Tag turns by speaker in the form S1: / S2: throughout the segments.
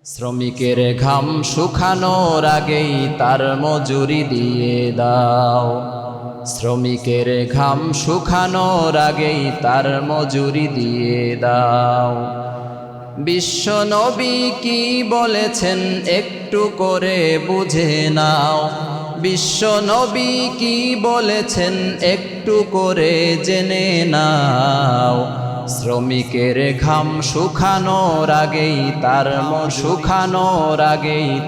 S1: শ্রমিকের ঘাম শুকানোর আগেই তার মজুরি দিয়ে দাও। শ্রমিকের ঘাম শুকানোর আগেই তার মজুরি দিয়ে দাও। বিশ্ব নবী কি বলেছেন একটু করে বুঝে নাও। বিশ্ব নবী কি বলেছেন একটু করে জেনে নাও। শ্রমিকের ঘাম শুকানোর আগেই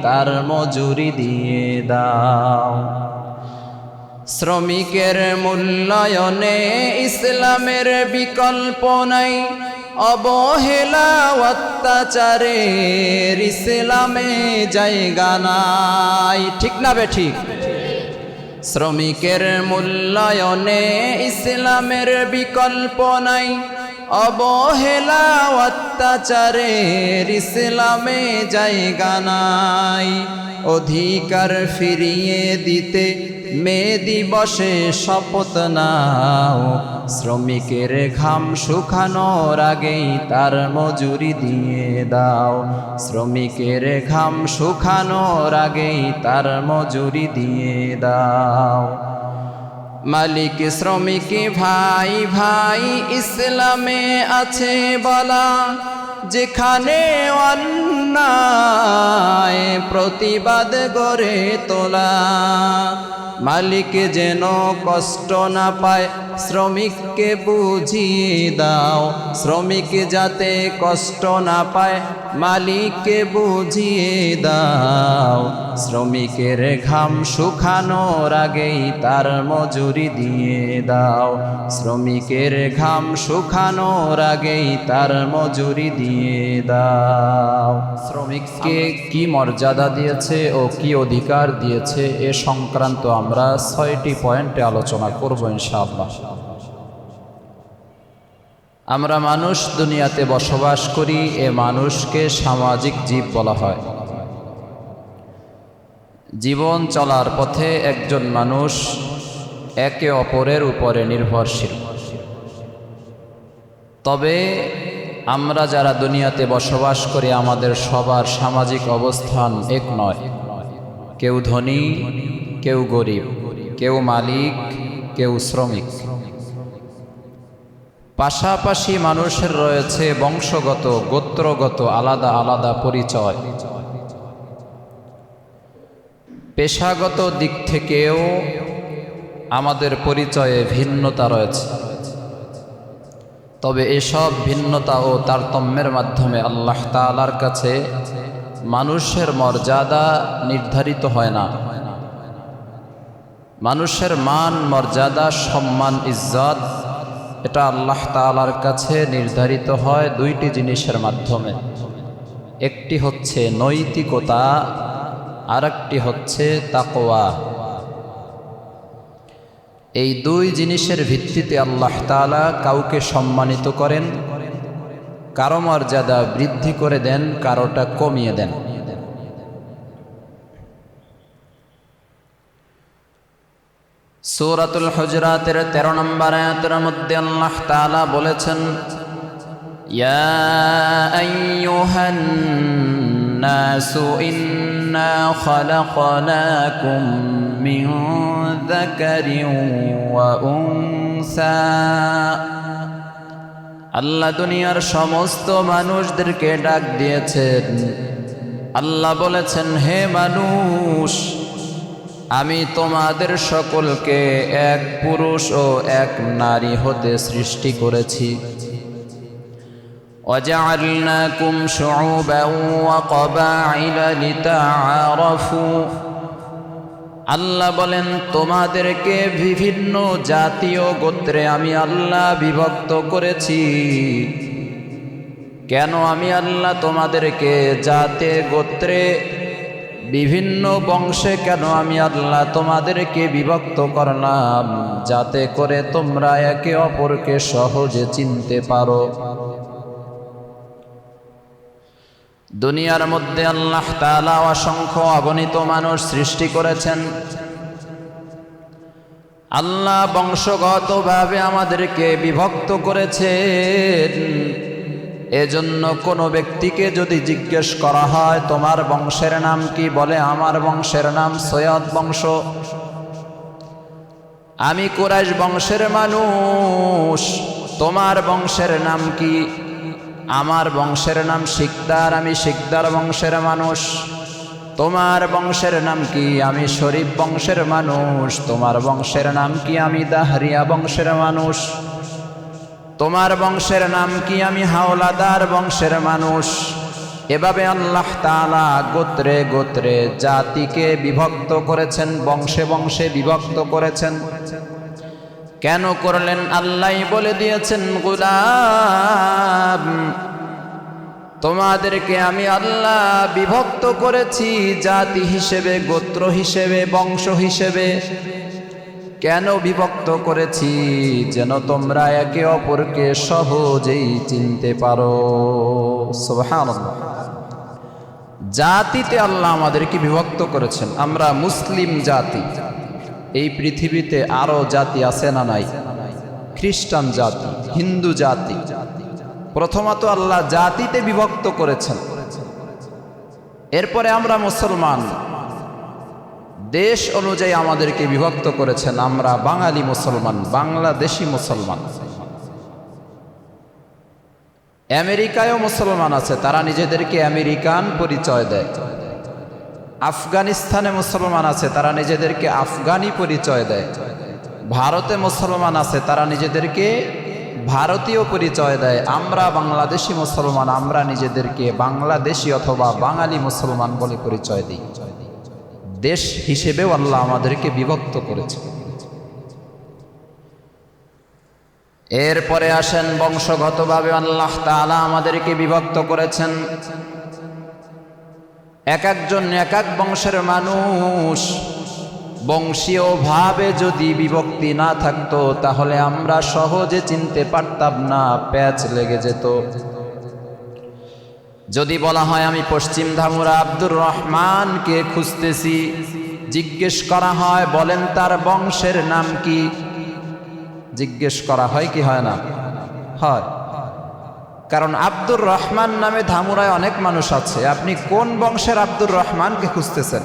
S1: তার মজুরি দিয়ে দাও। শ্রমিকের মূল্যায়নে ইসলামের বিকল্প নাই। অবহেলা অত্যাচারের ইসলামে জায়গা নাই। ঠিক না বেঠিক? শ্রমিকের মূল্যায়নে ইসলামের বিকল্প নাই। অবহেলা অত্যাচারের ইসলামে জায়গা নাই। অধিকার ফিরিয়ে দিতে মে দিবসে শপথ নাও। শ্রমিকের ঘাম শুকানোর আগেই তার মজুরি দিয়ে দাও। শ্রমিকের ঘাম শুকানোর আগেই তার মজুরি দিয়ে দাও। মালিক শ্রমিক ভাই ভাই ইসলামে আছে বলা। যেখানে অন্যায় প্রতিবাদ গড়ে তোলা। মালিক যেন কষ্ট না পায় শ্রমিককে বুঝিয়ে দাও। শ্রমিক যাতে কষ্ট না পায় মালিককে বুঝিয়ে দাও। শ্রমিকের ঘাম শুকানোর আগেই তার মজুরি দিয়ে দাও। শ্রমিকের ঘাম শুকানোর আগেই তার মজুরি দিয়ে দাও। শ্রমিককে কি মর্যাদা দিয়েছে ও কি অধিকার দিয়েছে এ সংক্রান্ত আমরা ৬টি পয়েন্টে আলোচনা করব ইনশাআল্লাহ। আমরা মানুষ দুনিয়াতে বসবাস করি। এ মানুষকে সামাজিক জীব বলা হয়। জীবন চলার পথে একজন মানুষ একে অপরের উপরে নির্ভরশীল। তবে আমরা যারা দুনিয়াতে বসবাস করি আমাদের সবার সামাজিক অবস্থান এক নয়। কেউ ধনী, কেউ গরিব, কেউ মালিক, কেউ শ্রমিক। পাশাপাশি মানুষের রয়েছে বংশগত, গোত্রগত আলাদা আলাদা পরিচয়। পেশাগত দিক থেকেও আমাদের পরিচয়ে ভিন্নতা রয়েছে। তবে এসব ভিন্নতা ও তারতম্যের মাধ্যমে আল্লাহ তাআলার কাছে মানুষের মর্যাদা নির্ধারিত হয় না। মানুষের মান, মর্যাদা, সম্মান, ইজ্জত এটা আল্লাহ তাআলার কাছে নির্ধারিত হয় দুইটি জিনিসের মাধ্যমে। একটি হচ্ছে নৈতিকতা, আরেকটি হচ্ছে তাকওয়া। এই দুই জিনিসের ভিত্তিতে আল্লাহ তাআলা কাউকে সম্মানিত করেন, কারো মর্যাদা বৃদ্ধি করে দেন, কারোটা কমিয়ে দেন। সূরাতুল হুজরাতের ১৩ নম্বর আয়াতের মধ্যে আল্লাহ তাআলা বলেছেন, ইয়া আইয়ুহান নাসু ইন্না খালাকনাকুম মিন যাকারিন ওয়া উনসা। আল্লাহ দুনিয়ার সমস্ত মানুষদেরকে ডাক দিয়েছেন। আল্লাহ বলেছেন, হে মানুষ, আমি তোমাদের সকলকে এক পুরুষ ও এক নারী হতে সৃষ্টি করেছি। ওয়াজআলনাকুম শুউবান ওয়া ক্বাবাইলা লিতাআরাফু। আল্লাহ বলেন, তোমাদেরকে বিভিন্ন জাতীয় গোত্রে আমি আল্লাহ বিভক্ত করেছি। কেন আমি আল্লাহ তোমাদেরকে জাতে গোত্রে, বিভিন্ন বংশে কেন আমি আল্লাহ তোমাদেরকে বিভক্ত করলাম? যাতে করে তোমরা একে অপরকে সহজে চিনতে পারো। দুনিয়ার মধ্যে আল্লাহ তাআলা অসংখ্য অগণিত মানুষ সৃষ্টি করেছেন। আল্লাহ বংশগতভাবে আমাদেরকে বিভক্ত করেছেন। এজন্য কোনো ব্যক্তিকে যদি জিজ্ঞেস করা হয় তোমার বংশের নাম কি, বলে আমার বংশের নাম সৈয়দ বংশ, আমি কুরাইশ বংশের মানুষ। তোমার বংশের নাম কি? আমার বংশের নাম শিকদার, আমি শিকদার বংশের মানুষ। তোমার বংশের নাম কি? আমি শরীফ বংশের মানুষ। তোমার বংশের নাম কি? আমি দাহরিয়া বংশের মানুষ। তোমার বংশের নাম কি? আমি হাওলাদার বংশের মানুষ। এভাবে আল্লাহ তাআলা গোত্রে গোত্রে জাতিকে বিভক্ত করেছেন, বংশে বংশে বিভক্ত করেছেন। কেন করলেন? আল্লাহই বলে দিয়েছেন, গোলাম তোমাদেরকে আমি আল্লাহ বিভক্ত করেছি জাতি হিসেবে, গোত্র হিসেবে, বংশ হিসেবে। কেন বিভক্ত করেছি? যেন তোমরা একে অপরকে সহজেই চিনতে পারো। সুবহানাল্লাহ। জাতিতে আল্লাহ আমাদেরকে বিভক্ত করেছেন। আমরা মুসলিম জাতি। এই পৃথিবীতে আরো জাতি আছে না নাই? খ্রিস্টান জাতি, হিন্দু জাতি। প্রথমত আল্লাহ জাতিতে বিভক্ত করেছেন, এরপরে আমরা মুসলমান। দেশ অনুযায়ী আমাদেরকে বিভক্ত করেছেন। আমরা বাঙালি মুসলমান, বাংলাদেশি মুসলমান। আমেরিকায়ও মুসলমান আছে, তারা নিজেদেরকে আমেরিকান পরিচয় দেয়। আফগানিস্তানে মুসলমান আছে, তারা নিজেদেরকে আফগানি পরিচয় দেয়। ভারতে মুসলমান আছে, তারা নিজেদেরকে ভারতীয় পরিচয় দেয়। আমরা বাংলাদেশি মুসলমান, আমরা নিজেদেরকে বাংলাদেশি অথবা বাঙালি মুসলমান বলে পরিচয় দিই। দেশ হিসেবেও আল্লাহ আমাদেরকে বিভক্ত করেছে। এরপরে আসেন বংশগতভাবে আল্লাহ তাআলা আমাদেরকে বিভক্ত করেছেন। এক একজন এক এক বংশের মানুষ। বংশীয় ভাবে যদি বিভক্তি না থাকতো তাহলে আমরা সহজে চিনতে পারতাম না, প্যাচ লেগে যেত। যদি বলা হয় আমি পশ্চিম ধামুরা আব্দুর রহমানকে খুঁজতেছি, জিজ্ঞেস করা হয় বলেন তার বংশের নাম কি, জিজ্ঞেস করা হয় কি হয় না? হয়। কারণ আব্দুর রহমান নামে ধামুরায় অনেক মানুষ আছে। আপনি কোন বংশের আব্দুর রহমানকে খুঁজতেছেন?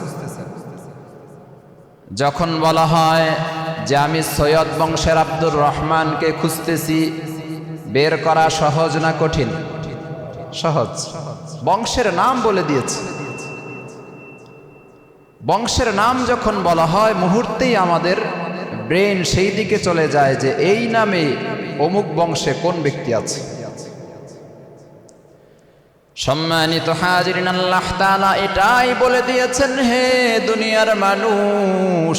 S1: যখন বলা হয় যে আমি সৈয়দ বংশের আব্দুর রহমানকে খুঁজতেছি, বের করা সহজ না কঠিন? সহজ। বংশের নাম বলে দিয়েছে। বংশের নাম যখন বলা হয় মুহূর্তেই আমাদের ব্রেন সেই দিকে চলে যায় যে এই নামে অমুক বংশে কোন ব্যক্তি আছে। সম্মানিত হাজিরিন, আল্লাহ তাআলা এটাই বলে দিয়েছেন, হে দুনিয়ার মানুষ,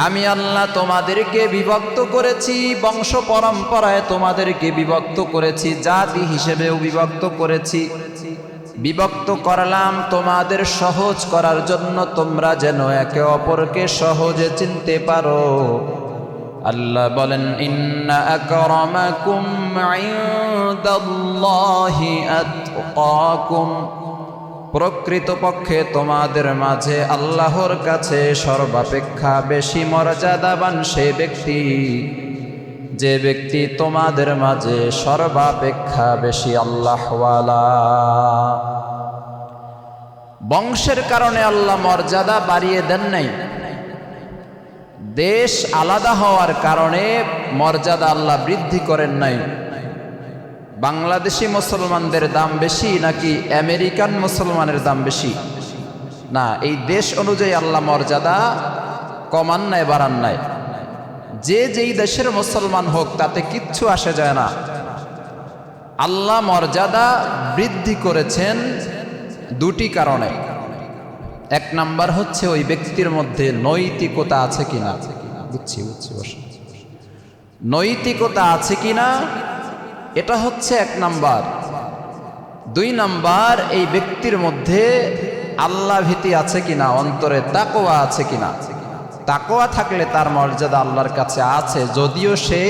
S1: আমি আল্লাহ তোমাদেরকে বিভক্ত করেছি, বংশ পরম্পরায় তোমাদেরকে বিভক্ত করেছি, জাতি হিসেবেও বিভক্ত করেছি। বিভক্ত করলাম তোমাদের সহজ করার জন্য, তোমরা যেন একে অপরকে সহজে চিনতে পারো। আল্লাহ বলেন, ইন্না আকরামাকুম ইনদাল্লাহি আতকাকুম, প্রকৃতপক্ষে তোমাদের মাঝে আল্লাহর কাছে সর্বাপেক্ষা বেশি মর্যাদাবান সে ব্যক্তি, যে ব্যক্তি তোমাদের মাঝে সর্বাপেক্ষা বেশি আল্লাহওয়ালা। বংশের কারণে আল্লাহ মর্যাদা বাড়িয়ে দেন নাই। দেশ আলাদা হওয়ার কারণে মর্যাদা আল্লাহ বৃদ্ধি করেন নাই। বাংলাদেশি মুসলমানদের দাম বেশি নাকি আমেরিকান মুসলমানের দাম বেশি? না, এই দেশ অনুযায়ী আল্লাহ মর্যাদা কমান নাই, বাড়ান নাই। যে যেই দেশের মুসলমান হোক তাতে কিচ্ছু আসে যায় না। আল্লাহ মর্যাদা বৃদ্ধি করেছেন দুটি কারণে। এক নাম্বার হচ্ছে ওই ব্যক্তির মধ্যে নৈতিকতা আছে কিনা। বুঝছি নৈতিকতা আছে কিনা, এটা হচ্ছে এক নাম্বার। দুই নাম্বার, এই ব্যক্তির মধ্যে আল্লাহ ভীতি আছে কিনা, অন্তরে তাকওয়া আছে কিনা। তাকওয়া থাকলে তার মর্যাদা আল্লাহর কাছে আছে, যদিও সে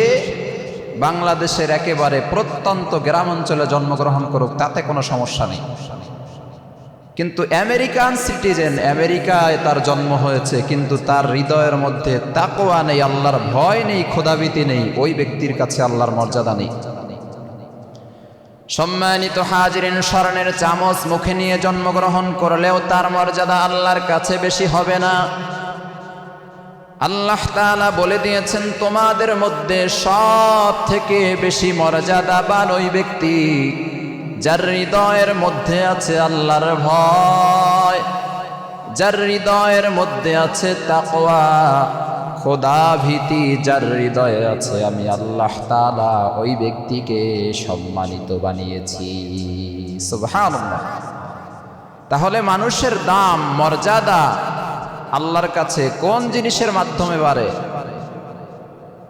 S1: বাংলাদেশের একেবারে প্রত্যন্ত গ্রাম অঞ্চলে জন্মগ্রহণ করুক, তাতে কোনো সমস্যা নেই। কিন্তু আমেরিকান সিটিজেন, আমেরিকায় তার জন্ম হয়েছে কিন্তু তার হৃদয়ের মধ্যে তাকওয়া নেই, আল্লাহর ভয় নেই, খোদাভীতি নেই, ওই ব্যক্তির কাছে আল্লাহর মর্যাদা নেই। সম্মানিত হাজিরিন, স্বর্ণের চামচ মুখে নিয়ে জন্মগ্রহণ করলেও তার মর্যাদা আল্লাহর কাছে বেশি হবে না। আল্লাহ তাআলা বলে দিয়েছেন, তোমাদের মধ্যে সব থেকে বেশি মর্যাদাবান ওই ব্যক্তি যার হৃদয়ের মধ্যে আছে আল্লাহর ভয়, যার হৃদয়ের মধ্যে আছে তাকওয়া, খোদা ভীতি, যার হৃদয়ে আছে আমি আল্লাহ তাআলা, ওই ব্যক্তিকে সম্মানিত বানিয়েছি। সুবহানাল্লাহ। তাহলে মানুষের দাম, মর্যাদা আল্লাহর কাছে কোন জিনিসের মাধ্যমে বাড়ে?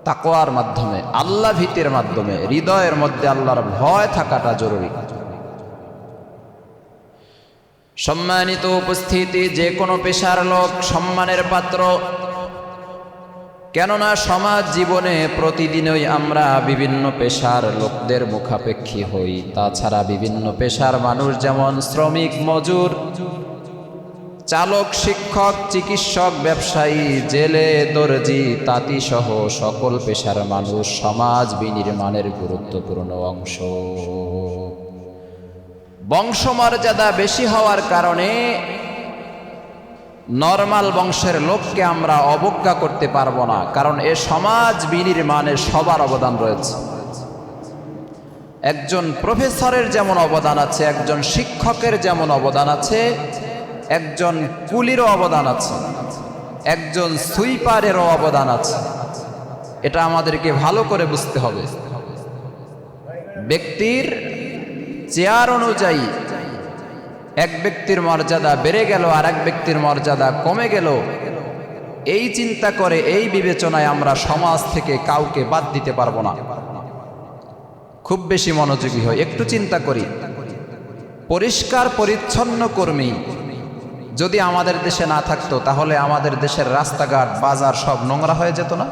S1: তাকওয়ার মাধ্যমে, আল্লাহ ভীতির মাধ্যমে। হৃদয়ের মধ্যে আল্লাহর ভয় থাকাটা জরুরি। সম্মানিত উপস্থিতি, যে কোনো পেশার লোক সম্মানের পাত্র, কেননা সমাজ জীবনে প্রতিদিনই আমরা বিভিন্ন পেশার লোকদের মুখাপেক্ষী হই। তাছাড়া বিভিন্ন পেশার মানুষ, যেমন শ্রমিক, মজুর, চালক, শিক্ষক, চিকিৎসক, ব্যবসায়ী, জেলে, দর্জি, তাঁতি সহ সকল পেশার মানুষ সমাজ বিনির্মাণের গুরুত্বপূর্ণ অংশ। বংশমর্যাদা বেশি হওয়ার কারণে নরমাল বংশের লোককে আমরা অবজ্ঞা করতে পারবো না, কারণ এ সমাজ বিনির্মাণে সবার অবদান রয়েছে। একজন প্রফেসরের যেমন অবদান আছে, একজন শিক্ষকের যেমন অবদান আছে, একজন কুলিরও অবদান আছে, একজন সুইপারেরও অবদান আছে। এটা আমাদেরকে ভালো করে বুঝতে হবে। ব্যক্তির চেয়ার অনুযায়ী এক ব্যক্তির মর্যাদা বেড়ে গেল আর এক ব্যক্তির মর্যাদা কমে গেল, এই চিন্তা করে, এই বিবেচনায় আমরা সমাজ থেকে কাউকে বাদ দিতে পারবো না। খুব বেশি মনোযোগী হই, একটু চিন্তা করি। পরিষ্কার পরিচ্ছন্ন কর্মী যদি আমাদের দেশে না থাকতো, তাহলে আমাদের দেশের রাস্তাঘাট, বাজার সব নোংরা হয়ে যেত না?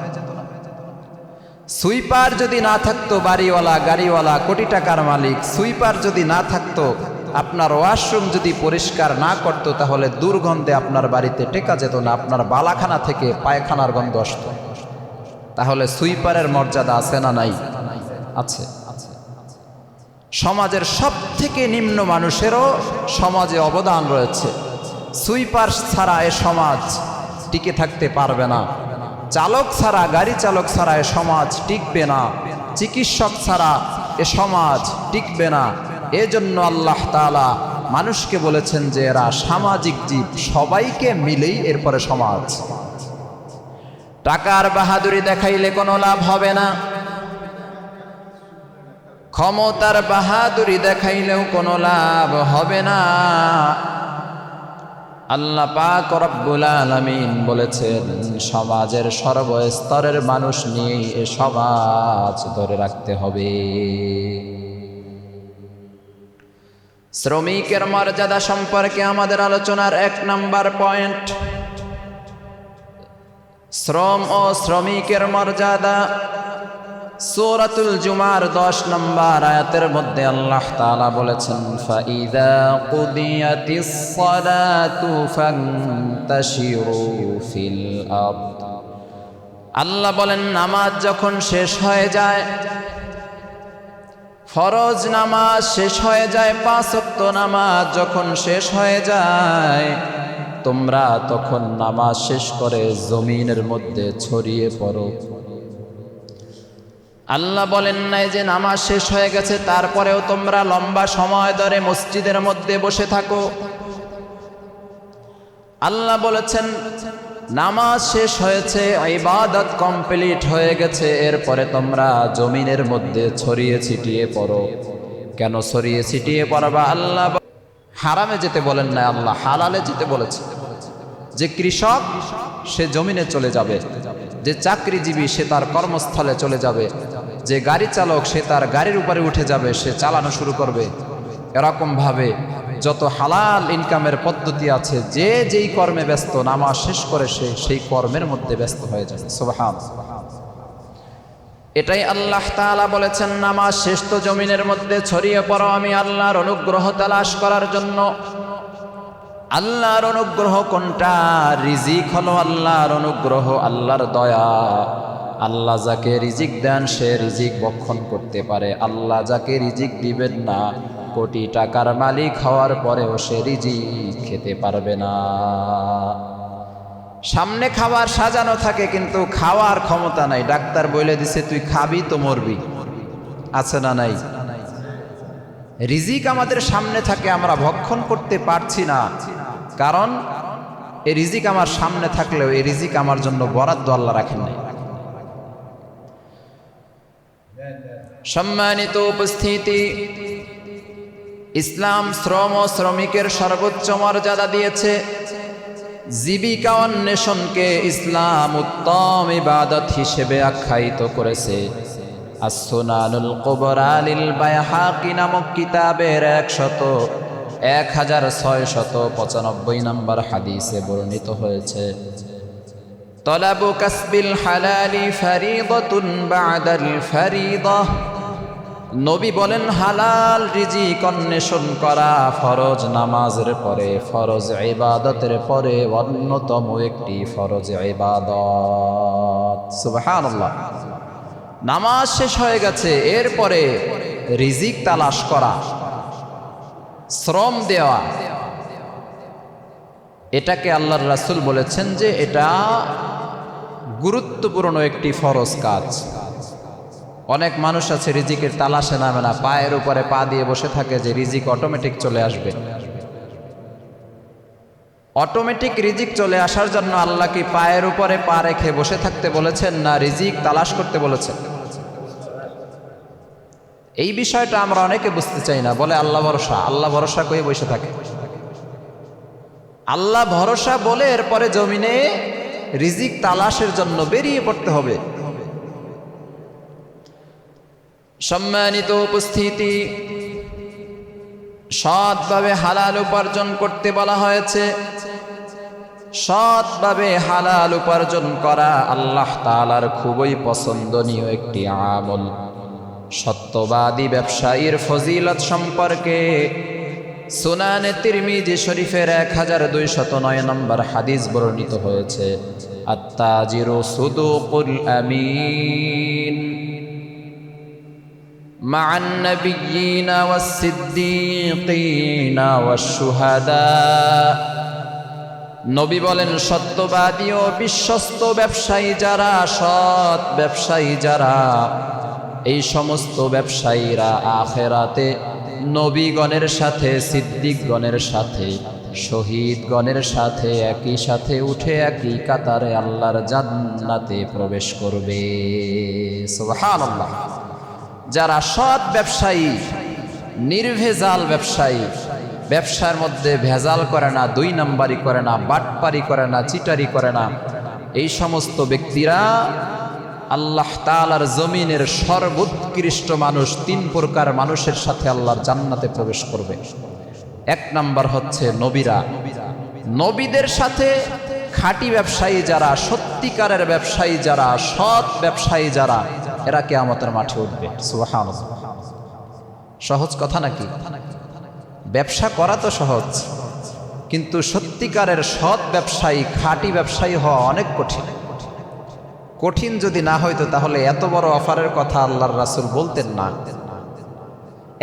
S1: সুইপার যদি না থাকতো, বাড়িওয়ালা, গাড়িওয়ালা, কোটি টাকার মালিক, সুইপার যদি না থাকতো, আপনার ওয়াশরুম যদি পরিষ্কার না করতো, তাহলে দুর্গন্ধে আপনার বাড়িতে টেকা যেত না, আপনার বালাখানা থেকে পায়খানার গন্ধ আসতো। তাহলে সুইপারের মর্যাদা আছে না নাই? আছে। সমাজের সব থেকে নিম্ন মানুষেরও সমাজে অবদান রয়েছে। সুইপার ছাড়া এ সমাজ টিকে থাকতে পারবে না, চালক ছাড়া, গাড়ি চালক ছাড়া এ সমাজ টিকবে না, চিকিৎসক ছাড়া এ সমাজ টিকবে না। এজন্য আল্লাহ তাআলা মানুষকে বলেছেন যে এরা সামাজিক জীব, সবাইকে মিলেই এরপরে সমাজ। টাকার বাহাদুরি দেখাইলে কোনো লাভ হবে না, ক্ষমতার বাহাদুরি দেখাইলেও কোনো লাভ হবে না। আল্লাহ পাক রব্বুল আলামিন বলেছেন, সমাজের সর্বস্তরের মানুষ নিয়ে এ সমাজ ধরে রাখতে হবে। শ্রমিকের মর্যাদা সম্পর্কে আমাদের আলোচনার 1 নম্বর পয়েন্ট, শ্রম ও শ্রমিকের মর্যাদা। সূরাতুল জুমার 10 নম্বর আয়াতের মধ্যে আল্লাহ তাআলা বলেছেন, ফাইদা কুদিয়াতিস সালাতু ফান্তাশিরু ফিল আরদ। আল্লাহ বলেন, নামাজ যখন শেষ হয়ে যায়, ফরজ নামাজ শেষ হয়ে যায়, 5 ওয়াক্ত নামাজ যখন শেষ হয়ে যায়, তোমরা তখন নামাজ শেষ করে জমিনের মধ্যে ছড়িয়ে পড়ো। আল্লাহ বলেন নাই যে নামাজ শেষ হয়ে গেছে তারপরেও তোমরা লম্বা সময় ধরে মসজিদের মধ্যে বসে থাকো। আল্লাহ বলেছেন নামাজ শেষ হয়েছে, ইবাদত কমপ্লিট হয়ে গেছে, এরপরে তোমরা জমিনের মধ্যে ছড়িয়ে ছিটিয়ে পড়ো। কেন ছড়িয়ে ছিটিয়ে পড়বা? আল্লাহ হারামে যেতে বলেন না, আল্লাহ হালালে যেতে বলেছে। যে কৃষক সে জমিনে চলে যাবে, যে চাকরিজীবী সে তার কর্মস্থলে চলে যাবে, যে গাড়ি চালক সে তার গাড়ির উপরে উঠে যাবে, সে চালানো শুরু করবে। এরকমভাবে যত হালাল ইনকামের পদ্ধতি আছে, যে যেই কর্মে ব্যস্ত, নামাজ শেষ করে সে সেই কর্মের মধ্যে ব্যস্ত হয়ে যাবে। সুবহানাল্লাহ। এটাই আল্লাহ তাআলা বলেছেন, নামাজ শেষ তো জমিনের মধ্যে ছড়িয়ে পড়ো আমি আল্লাহর অনুগ্রহ তালাশ করার জন্য। আল্লাহর অনুগ্রহ কোনটা? রিজিক হলো আল্লাহর অনুগ্রহ, আল্লাহর দয়া। আল্লাহ যাকে রিজিক দেন সে রিজিক ভক্ষণ করতে পারে, আল্লাহ যাকে রিজিক দিবেন না কোটি টাকার মালিক হওয়ার পরেও সে রিজিক খেতে পারবে না। সামনে খাবার সাজানো থাকে কিন্তু খাওয়ার ক্ষমতা নাই, ডাক্তার বলে দিছে তুই খাবি তো মরবি, আছে না নাই? রিজিক আমাদের সামনে থাকে, আমরা ভক্ষণ করতে পারছি না, কারণ এই রিজিক আমার সামনে থাকলেও এই রিজিক আমার জন্য বরাদ্দ আল্লাহ রাখেন নাই। সম্মানিত উপস্থিতি, ইসলাম শ্রম ও শ্রমিকের সর্বোচ্চ মর্যাদা দিয়েছে। জীবিকা অন্বেষণকে ইসলাম উত্তম ইবাদত হিসেবে আখ্যায়িত করেছে। as-সুনানুল কুবরা লিল বাইহাকি নামক কিতাবের 1695 নম্বর হাদিসে বর্ণিত হয়েছে, তলাবু কাসবিল হালালি ফারিদাতুন বা'দাল ফারিদাহ। নবী বলেন হালাল রিজিক অন্বেষণ করা ফরজ নামাজের পরে, ফরজ ইবাদতের পরে অন্যতম একটি ফরজ ইবাদত। সুবহানাল্লাহ। নামাজ শেষ হয়ে গেছে, এরপরে রিজিক তালাশ করা, শ্রম দেওয়া, এটাকে আল্লাহর রাসূল বলেছেন যে এটা গুরুত্বপূর্ণ একটি ফরজ কাজ। অনেক মানুষ আছে রিজিকের তালাশে নামে না, পায়ের উপরে পা দিয়ে বসে থাকে যে রিজিক অটোমেটিক চলে আসবে। অটোমেটিক রিজিক চলে আসার জন্য আল্লাহ কি পায়ের উপরে পা রেখে বসে থাকতে বলেছেন, না রিজিক তালাশ করতে বলেছেন? এই বিষয়টা আমরা অনেকে বুঝতে চাই না, বলে আল্লাহ ভরসা, আল্লাহ ভরসা করে বসে থাকে। আল্লাহ ভরসা বলে এরপরে জমিনে রিজিক তালাশের জন্য বেরিয়ে পড়তে হবে। সম্মানিত উপস্থিতি, সৎভাবে হালাল উপার্জন করতে বলা হয়েছে। সৎভাবে হালাল উপার্জন করা আল্লাহ তাআলার খুবই পছন্দনীয় একটি আমল। সত্যবাদী ব্যবসায়ীর ফজিলত সম্পর্কে সুনানে তিরমিজি শরীফের 1209 নম্বর হাদিস বর্ণিত হয়েছে, আত-তাজিরু সুদুকুল আমিন মা'আন নাবিয়্যিনা ওয়াস-সিদ্দীকিনা ওয়াশ-শুহাদা। নবী বলেন সত্যবাদী ও বিশ্বস্ত ব্যবসায়ী যারা, সৎ ব্যবসায়ী যারা, এই সমস্ত ব্যবসায়ীরা আখিরাতে নবীগণের সাথে, সিদ্দিকগণের সাথে, শহীদগণের সাথে একই সাথে উঠে একই কাতারে আল্লাহর জান্নাতে প্রবেশ করবে। সুবহানাল্লাহ। যারা সৎ ব্যবসায়ী, নির্ভেজাল ব্যবসায়ী, ব্যবসার মধ্যে ভেজাল করে না, দুই নাম্বারি করে না, বাটপারি করে না, চিটারি করে না, এই সমস্ত ব্যক্তিরা আল্লাহ তাআলার জমিনের সর্বোৎকৃষ্ট মানুষ, 3 প্রকার মানুষের সাথে আল্লাহর জান্নাতে প্রবেশ করবে। 1 নাম্বার হচ্ছে নবীরা। নবীদের সাথে খাঁটি ব্যবসায়ী যারা, সত্যিকারের ব্যবসায়ী যারা, সৎ ব্যবসায়ী যারা, এরা কিয়ামতের মাঠে উঠবে। সুবহানাল্লাহ। সহজ কথা নাকি? ব্যবসা করা তো সহজ, কিন্তু সত্যিকারের সৎ ব্যবসায়ী, খাঁটি ব্যবসায়ী হওয়া অনেক কঠিন। কঠিন যদি না হইতো তাহলে এত বড় অফারের কথা আল্লাহর রাসূল বলতেন না।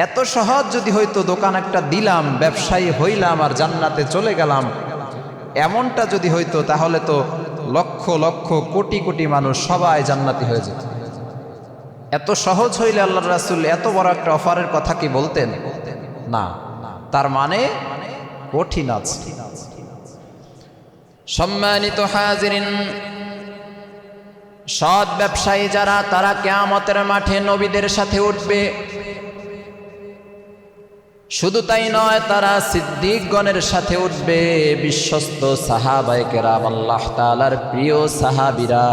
S1: এত সহজ যদি হইতো, দোকান একটা দিলাম, ব্যবসায়ী হইলাম আর জান্নাতে চলে গেলাম, এমনটা যদি হইতো তাহলে তো লক্ষ লক্ষ কোটি কোটি মানুষ সবাই জান্নাতি হয়ে যেত। এত সহজ হইলে আল্লাহর রাসূল এত বড় একটা অফারের কথা কি বলতেন না? তার মানে কঠিন আছে। সম্মানিত হাজিরিন, সৎ ব্যবসায়ী যারা, তারা কিয়ামতের মাঠে নবীদের সাথে উঠবে। শুধু তাই নয়, তারা সিদ্দিকগণের সাথে উঠবে, বিশ্বস্ত সাহাবায়ে কেরাম, আল্লাহ তাআলার প্রিয় সাহাবীরা,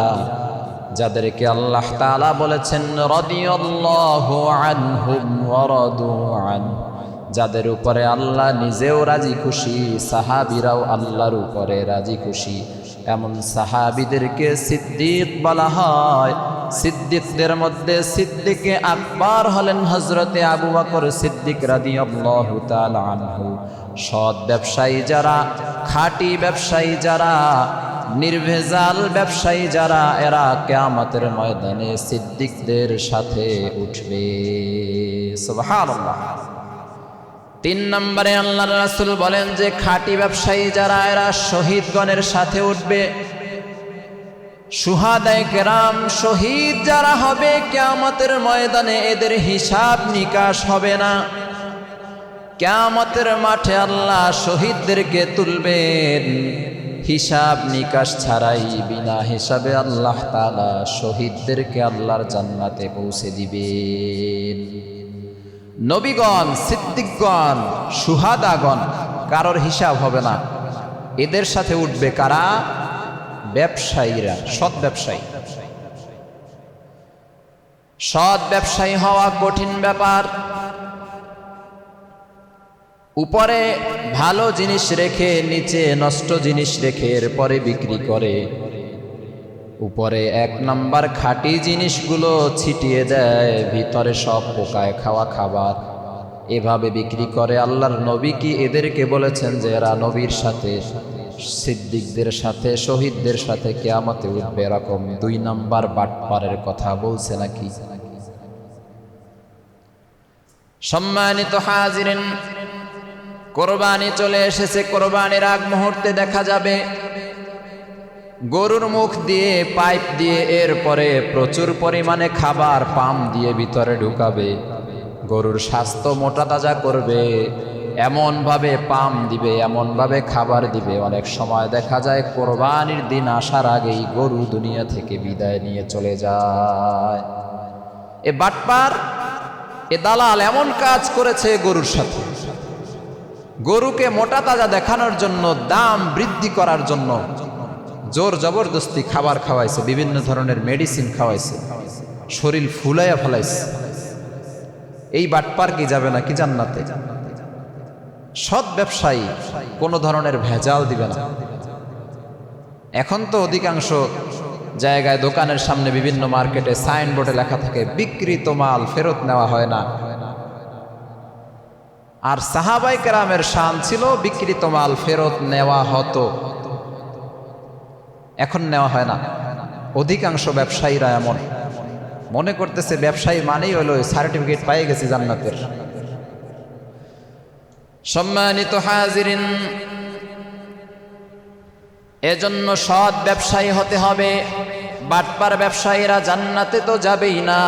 S1: যাদেরকে আল্লাহ তাআলা বলেছেন রাদিয়াল্লাহু আনহুম ওয়া রাদু আন, যাদের উপরে আল্লাহ নিজেও রাজি খুশি, সাহাবীরাও আল্লাহর উপরে রাজি খুশি। এমন সাহাবীদেরকে সিদ্দিক বলা হয়। সিদ্দিকদের মধ্যে সিদ্দিকে আকবর হলেন হযরতে আবু বকর সিদ্দিক রাদিয়াল্লাহু তাআলা আনহু। সৎ ব্যবসায়ী যারা, খাঁটি ব্যবসায়ী যারা, নির্ভেজাল ব্যবসায়ী যারা এরা কিয়ামতের ময়দানে সিদ্দিকদের সাথে উঠবে। সুবহানাল্লাহ। 3 নম্বরে আল্লাহর রাসূল বলেন যে খাঁটি ব্যবসায়ী যারা এরা শহীদগণের সাথে উঠবে। শুহাদায়ে কেরাম শহীদ যারা হবে কিয়ামতের ময়দানে এদের হিসাব নিকাশ হবে না। কিয়ামতের মাঠে আল্লাহ শহীদদেরকে তুলবেন হিসাব নিকাশ ছাড়াই, বিনা হিসাবে আল্লাহ তাআলা শহীদদেরকে আল্লাহর জান্নাতে পৌঁছে দিবেন। নবীগণ, সিদ্দিকগণ, শুহাদাগণ কারোর হিসাব হবে না। এদের সাথে উঠবে কারা? ব্যবসায়ীরা, সৎ ব্যবসায়ী। সৎ ব্যবসায়ী হওয়া কঠিন ব্যাপার। উপরে ভালো জিনিস রেখে নিচে নষ্ট জিনিস রেখে এরপরে বিক্রি করে, উপরে 1 নাম্বার খাঁটি জিনিসগুলো ছিটিয়ে দেয়, ভিতরে সব পোকায় খাওয়া খাবার, এভাবে বিক্রি করে। আল্লাহর নবী কি এদেরকে বলেছেন যে এরা নবীর সাথে, সিদ্দিকদের সাথে, শহীদদের সাথে কিয়ামতে উঠবে? এরকম 2 নাম্বার বাটপারের কথা বলছে নাকি? সম্মানিত হাজিরিন, কোরবানি চলে এসেছে। কোরবানির আগ মুহূর্তে দেখা যাবে গরুর মুখ দিয়ে পাইপ দিয়ে এরপরে প্রচুর পরিমাণে খাবার পাম দিয়ে ভিতরে ঢুকাবে, গরুর স্বাস্থ্য মোটা তাজা করবে, এমনভাবে পাম দিবে, এমনভাবে খাবার দিবে। অনেক সময় দেখা যায় কোরবানির দিন আসার আগেই গরু দুনিয়া থেকে বিদায় নিয়ে চলে যায়। এ বাটপার, এ দালাল এমন কাজ করেছে গরুর সাথে। গরুকে মোটা তাজা দেখানোর জন্য, দাম বৃদ্ধি করার জন্য জোর জবরদস্তি খাবার খাওয়াইছে, বিভিন্ন ধরনের মেডিসিন খাওয়াইছে, শরীর ফুলাইয়া ফেলাইছে। এই বাটপার কি যাবে নাকি জান্নাতে? সৎ ব্যবসায়ী কোনো ধরনের ভেজাল দিবে না। এখন তো অধিকাংশ জায়গায় দোকানের সামনে বিভিন্ন মার্কেটে সাইনবোর্ডে লেখা থাকে বিক্রিত মাল ফেরত নেওয়া হয় না। আর সাহাবায়ে কেরামের শান ছিল বিক্রিত মাল ফেরত নেওয়া হতো, এখন নেওয়া হয় না। অধিকাংশ ব্যবসায়ীরা এমন মনে করতেছে ব্যবসায়ী মানেই হলো সার্টিফিকেট পেয়ে গেছি জান্নাতের। সম্মানিত হাজিরিন, এজন্য সৎ ব্যবসায়ী হতে হবে। বাটপার ব্যবসায়ীরা জান্নাতে তো যাবেই না,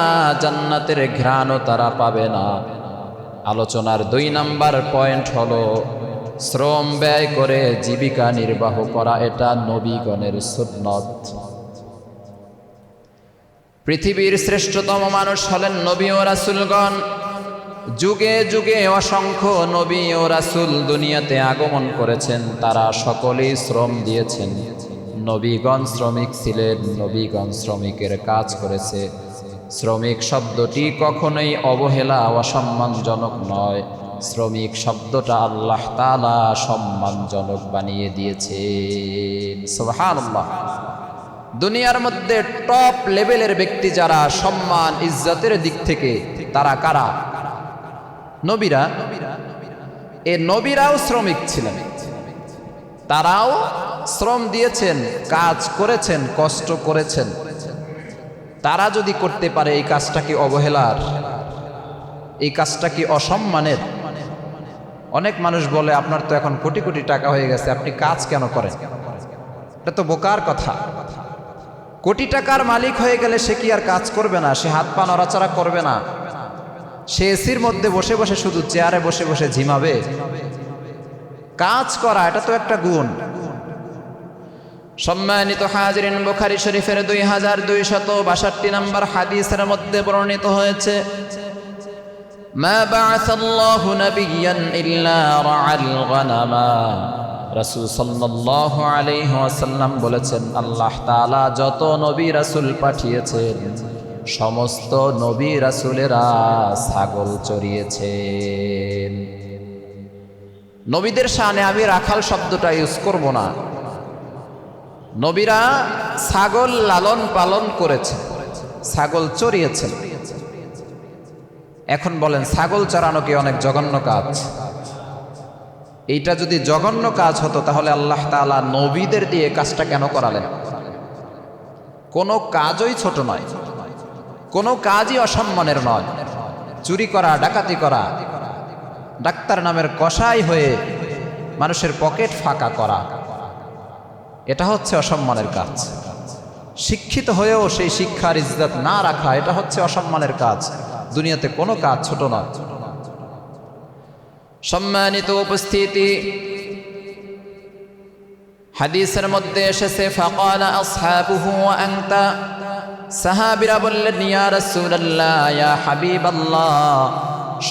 S1: জান্নাতের ঘ্রাণও তারা পাবে না। আলোচনার 2 নাম্বার পয়েন্ট হলো শ্রম ব্যয় করে জীবিকা নির্বাহ করা। এটা নবীগণের সুন্নত। পৃথিবীর শ্রেষ্ঠতম মানুষ হলেন নবী ও রাসূলগণ। যুগে যুগে অসংখ্য নবী ও রাসূল দুনিয়াতে আগমন করেছেন, তারা সকলেই শ্রম দিয়েছেন। নবীগণ শ্রমিক ছিলেন, নবীগণ শ্রমিকের কাজ করেছে। শ্রমিক শব্দটি কখনোই অবহেলা অসম্মানজনক নয়। শ্রমিক শব্দটা আল্লাহ তাআলা সম্মানজনক বানিয়ে দিয়েছেন। সুবহানাল্লাহ। দুনিয়ার মধ্যে টপ লেভেলের ব্যক্তি যারা সম্মান ইজ্জতের দিক থেকে, তারা কারা? নবীরা। এ নবীরাও শ্রমিক ছিলেন, তারাও শ্রম দিয়েছেন, কাজ করেছেন, কষ্ট করেছেন। তারা যদি করতে পারে, এই কাজটা কি অবহেলার? এই কাজটা কি অসম্মানের? অনেক মানুষ বলে আপনার তো এখন কোটি কোটি টাকা হয়ে গেছে, আপনি কাজ কেন করেন? এটা তো বোকার কথা। কোটি টাকার মালিক হয়ে গেলে সে কি আর কাজ করবে না? সে হাত পা নড়াচড়া করবে না? সে এসির মধ্যে বসে বসে শুধু চেয়ারে বসে বসে ঝিমাবে? কাজ করা এটা তো একটা গুণ। সম্মানিত হাজিরিন, বুখারী শরীফের 2262 নম্বর হাদিসের মধ্যে বর্ণিত হয়েছে, মা বা'আসাল্লাহু নাবিয়্যান ইল্লা রা'আল গানামা। রাসূল সাল্লাল্লাহু আলাইহি ওয়াসাল্লাম বলেছেন, আল্লাহ তাআলা যত নবী রাসূল পাঠিয়েছেন সমস্ত নবী রাসূলেরা ছাগল চড়িয়েছেন। নবীদের শানে আমি রাখাল শব্দটা ইউজ করব না। নবীরা ছাগল লালন পালন করেছেন, ছাগল চড়িয়েছেন। এখন বলেন ছাগল চড়ানো কি অনেক জঘন্য কাজ? এইটা যদি জঘন্য কাজ হতো তাহলে আল্লাহ তাআলা নবীদের দিয়ে কাজটা কেন করালেন? কোনো কাজই ছোট নয়, কোনো কাজই অসম্মানের নয়। চুরি করা, ডাকাতি করা, ডাক্তার নামের কসাই হয়ে মানুষের পকেট ফাঁকা করা, এটা হচ্ছে অসম্মানের কাজ। শিক্ষিত হয়েও সেই শিক্ষার ইজ্জত না রাখা, এটা হচ্ছে অসম্মানের কাজ। দুনিয়াতে কোনো কাজ ছোট নয়। সম্মানিত উপস্থিতি, হাদিসের মধ্যে এসেছে ফাকালা আসহাবুহু ওয়া আনতা, সাহাবীরা বললেন ইয়া রাসূলুল্লাহ, ইয়া হাবিবাল্লাহ,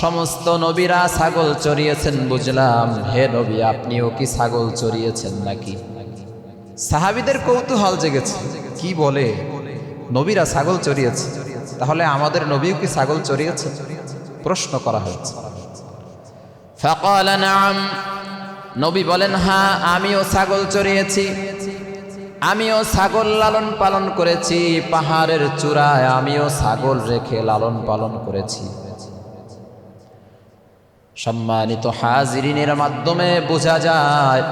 S1: সমস্ত নবীরা ছাগল চড়িয়েছেন বুঝলাম, হে নবী আপনিও কি ছাগল চড়িয়েছেন নাকি? সাহাবীদের কৌতূহল জেগেছে, কি বলে নবীরা ছাগল চড়িয়েছে, তাহলে আমাদের নবীও কি ছাগল চড়িয়েছে? প্রশ্ন করা হয়েছে। ফাকালা নাআম, নবী বলেন হ্যাঁ আমিও ছাগল চড়িয়েছি, আমিও ছাগল লালন পালন করেছি, পাহাড়ের চূড়ায় আমিও ছাগল রেখে লালন পালন করেছি। সম্মানিত হাজিরিনের মাধ্যমে বোঝা যায়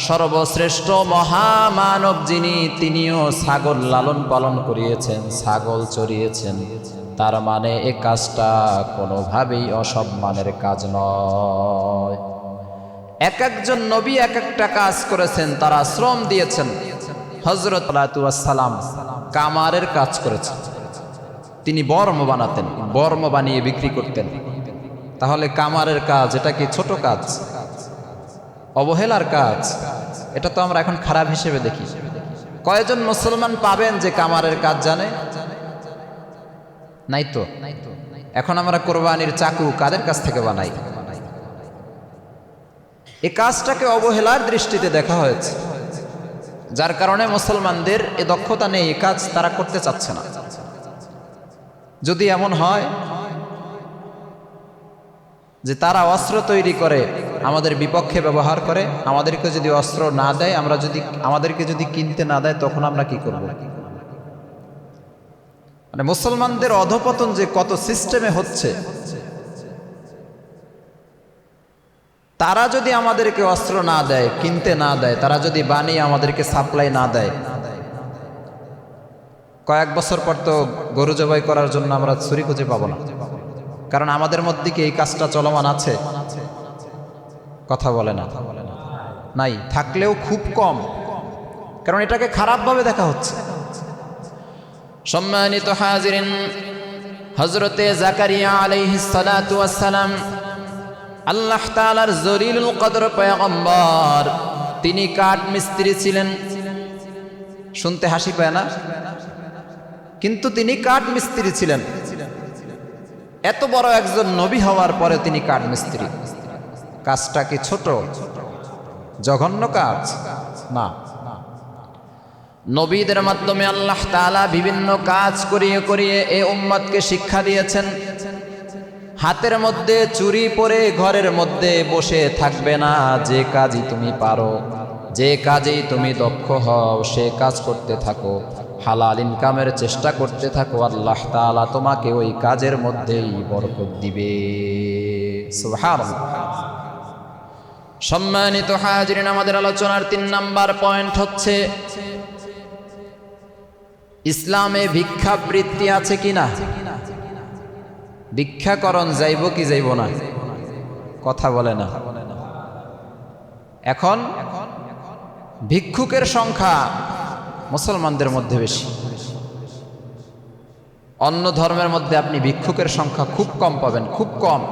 S1: সর্বশ্রেষ্ঠ মহামানব যিনি, তিনিও ছাগল লালন পালন করিয়েছেন, ছাগল চড়িয়েছেন। তার মানে এ কাজটা কোনোভাবেই অসম্মানের কাজ নয়। এক একজন নবী এক একটা কাজ করেছেন, তারা শ্রম দিয়েছেন। হযরত সালাম কামারের কাজ করেছেন, তিনি বর্ম বানাতেন, বর্ম বানিয়ে বিক্রি করতেন। তাহলে কামারের কাজ এটা কি ছোট কাজ, অবহেলার কাজ? এটা তো আমরা এখন খারাপ হিসেবে দেখি। কয়জন মুসলমান পাবেন যে কামারের কাজ জানে? নাই তো। এখন আমরা কোরবানির চাকু কাদের কাছ থেকে বানাই? এই কাজটাকে অবহেলার দৃষ্টিতে দেখা হয়েছে, যার কারণে মুসলমানদের এ দক্ষতা নেই, এই কাজ তারা করতে চাচ্ছে না। যদি এমন হয় যে তারা অস্ত্র তৈরি করে আমাদের বিপক্ষে ব্যবহার করে, আমাদেরকে যদি অস্ত্র না দেয়, আমাদেরকে যদি কিনতে না দেয়, তখন আমরা কি করব? মানে মুসলমানদের অধপতন যে কত সিস্টেমে হচ্ছে। তারা যদি আমাদেরকে অস্ত্র না দেয়, কিনতে না দেয়, তারা যদি বানিয়ে আমাদেরকে সাপ্লাই না দেয়, কয়েক বছর পর তো গরু জবাই করার জন্য আমরা ছুরি খুঁজে পাবো না। কারণ আমাদের মধ্যে কি এই কাজটা চলমান আছে? কথা বলে না, নাই, থাকলেও খুব কম, কারণ এটাকে খারাপভাবে দেখা হচ্ছে। সম্মানিত হাজিরিন, হযরতে জাকারিয়া আলাইহিস সালাতু ওয়াস সালাম আল্লাহ তাআলার জলিলুল কদর পয়গম্বর, তিনি কাঠ মিস্ত্রি ছিলেন। শুনতে হাসি পায় না? কিন্তু তিনি কাঠ মিস্ত্রি ছিলেন। এত বড় একজন নবী হওয়ার পরে তিনি কাঠ মিস্ত্রি। কাজটা কি ছোট, জঘন্য কাজ? না। নবীদের মাধ্যমে আল্লাহ তাআলা বিভিন্ন কাজ করিয়ে করিয়ে এই উম্মতকে শিক্ষা দিয়েছেন। হাতের মধ্যে চুরি পরে ঘরের মধ্যে বসে থাকবে না। যে কাজই তুমি পারো, যে কাজেই তুমি দক্ষ হও, সে কাজ করতে থাকো, হালাল ইনকামের চেষ্টা করতে থাকো। আল্লাহ তাআলা তোমাকে ওই কাজের মধ্যেই বরকত দিবে। সুবহানাল্লাহ। সম্মানিত হাজিরিন, আমাদের আলোচনার ৩ নাম্বার পয়েন্ট হচ্ছে ইসলামে ভিক্ষাবৃত্তি আছে কিনা? ভিক্ষাকরণ যাইব কি যাইব না? কথা বলে না। এখন ভিক্ষুকের সংখ্যা মুসলমানদের মধ্যে বেশি। অন্য ধর্মের মধ্যে আপনি ভিক্ষুকের সংখ্যা খুব কম পাবেন, খুব কম।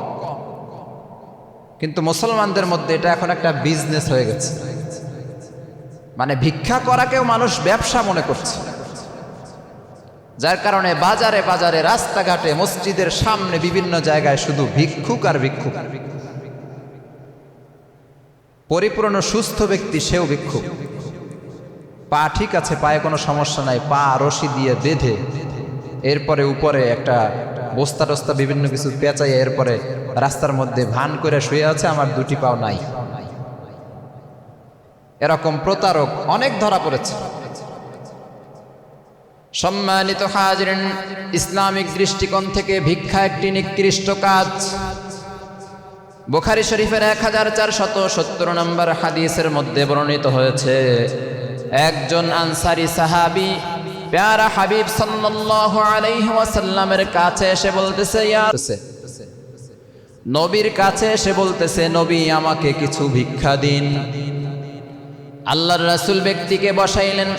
S1: কিন্তু মুসলমানদের মধ্যে এটা এখন একটা বিজনেস হয়ে গেছে। মানে ভিক্ষা করাকেও মানুষ ব্যবসা মনে করছে, যার কারণে বাজারে বাজারে, রাস্তাঘাটে, মসজিদের সামনে, বিভিন্ন জায়গায় শুধু ভিক্ষুক আর ভিক্ষুক। পরিপূর্ণ সুস্থ ব্যক্তি সেও ভিক্ষুক। পা ঠিক আছে, পায়ে কোনো সমস্যা নাই, পা রশি দিয়ে বেঁধে এরপরে উপরে একটা বস্তা টস্তা বিভিন্ন কিছু পেঁচাইয়া এরপরে রাস্তার মধ্যে ভান করে শুয়ে আছে, আমার 2টি পাও নাই। এরকম প্রতারক অনেক ধরা পড়েছে। সম্মানিত হাজিরিন, ইসলামিক দৃষ্টিকোণ থেকে ভিক্ষা একটি নিকৃষ্ট কাজ। বুখারী শরীফের 1470 নম্বর হাদিসের মধ্যে বর্ণিত হয়েছে, একজন আনসারী সাহাবী প্যারা হাবিব সাল্লাল্লাহু আলাইহি ওয়াসাল্লামের কাছে এসে বলতেছে, নবীর কাছে এসে বলতেছে, নবী আমাকে কিছু ভিক্ষা দিন। আল্লাহর রাসূল ব্যক্তিকে বসাইলেন,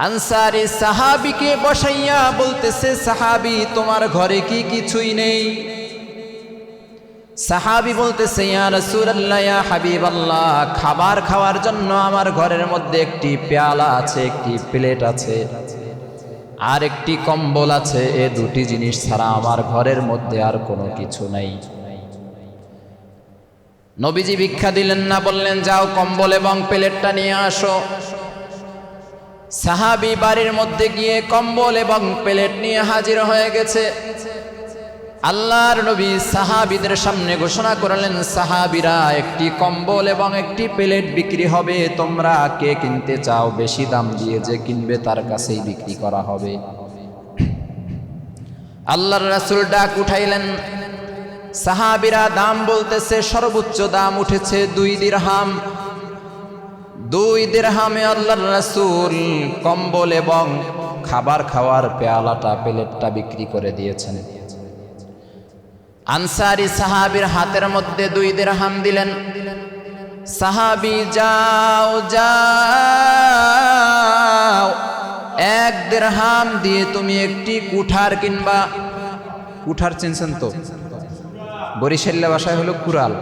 S1: আনসারী সাহাবীকে বসাইয়া বলতেছে, সাহাবী তোমার ঘরে কি কিছুই নেই? সাহাবী বলতেছে, ইয়া রাসূলুল্লাহ, ইয়া হাবিবাল্লাহ, খাবার খাওয়ার জন্য আমার ঘরের মধ্যে একটি পেয়ালা আছে, একটি প্লেট আছে, আর একটি কম্বল আছে, এ দুটি জিনিস ছাড়া আমার ঘরের মধ্যে আর কোনো কিছু নাই। নবীজি ভিক্ষা দিলেন না, বললেন যাও কম্বল এবং প্লেটটা নিয়ে আসো। সাহাবী বাড়ির মধ্যে গিয়ে কম্বল এবং প্লেট নিয়ে হাজির হয়ে গেছে। আল্লাহর নবী সাহাবীদের সামনে ঘোষণা করলেন, সাহাবীরা, একটি কম্বল এবং একটি প্লেট বিক্রি হবে, তোমরা কে কিনতে চাও? বেশি দাম দিয়ে যে কিনবে তার কাছেই বিক্রি করা হবে। আল্লাহর রাসূল ডাক উঠাইলেন, সাহাবীরা দাম বলতেছে, সর্বোচ্চ দাম উঠেছে 2 দিরহাম। 2 দিরহামে আল্লাহর রাসূল কম্বল এবং খাবার খাওয়ার পেয়ালাটা, প্লেটটা বিক্রি করে দিয়েছেন। আনসারী সাহাবীর হাতের মধ্যে 2 দিরহাম দিলেন। সাহাবী, যাও যাও, 1 দিরহাম দিয়ে তুমি একটি কুঠার কিনবা। কুঠার চিনছেন তো? বরিশাল্লা ভাষায় হলো কুড়াল।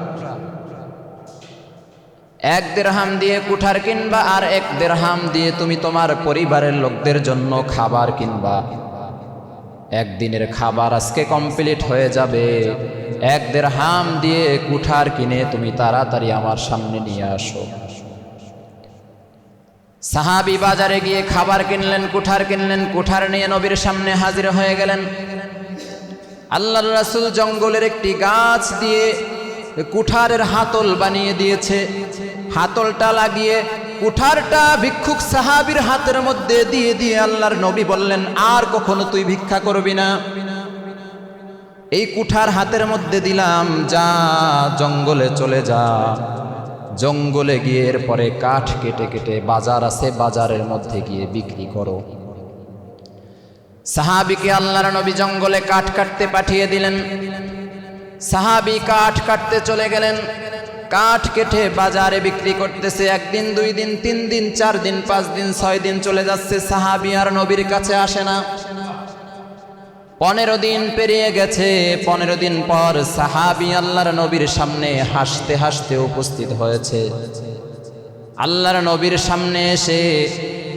S1: 1 দিরহাম দিয়ে কুঠার কিনবা, আর 1 দিরহাম দিয়ে তুমি তোমার পরিবারের লোকদের জন্য খাবার কিনবা। একদিনের খাবার আজকে কমপ্লিট হয়ে যাবে। 1 দিরহাম দিয়ে কুঠার কিনে তুমি তাড়াতাড়ি আমার সামনে নিয়ে আসো। সাহাবী বাজারে গিয়ে খাবার কিনলেন, কুঠার কিনলেন, কুঠার নিয়ে নবীর সামনে হাজির হয়ে গেলেন। আল্লাহর রাসূল জঙ্গলের একটি গাছ দিয়ে কুঠারের হাতল বানিয়ে দিয়েছে। হাতলটা লাগিয়ে কুঠারটা ভিক্ষুক সাহাবীর হাতের মধ্যে দিয়ে দিয়ে আল্লাহর নবী বললেন, আর কখনো তুই ভিক্ষা করবি না। এই কুঠার হাতের মধ্যে দিলাম, যা জঙ্গলে চলে যা। জঙ্গলে গিয়ে এরপরে কাঠ কেটে কেটে, বাজার আছে, বাজারের মধ্যে গিয়ে বিক্রি করো। সাহাবীকে আল্লাহর নবী জঙ্গলে কাঠ কাটতে পাঠিয়ে দিলেন। সাহাবী কাঠ কাটতে চলে গেলেন। কাঠ কেটে বাজারে বিক্রি করতেছে। 1 দিন, 2 দিন, 3 দিন, 4 দিন, 5 দিন, 6 দিন চলে যাচ্ছে। সাহাবী আর নবীর কাছে আসে না। 15 দিন পেরিয়ে গেছে। 15 দিন পর সাহাবী আল্লাহর নবীর সামনে হাসতে হাসতে উপস্থিত হয়েছে। আল্লাহর নবীর সামনে এসে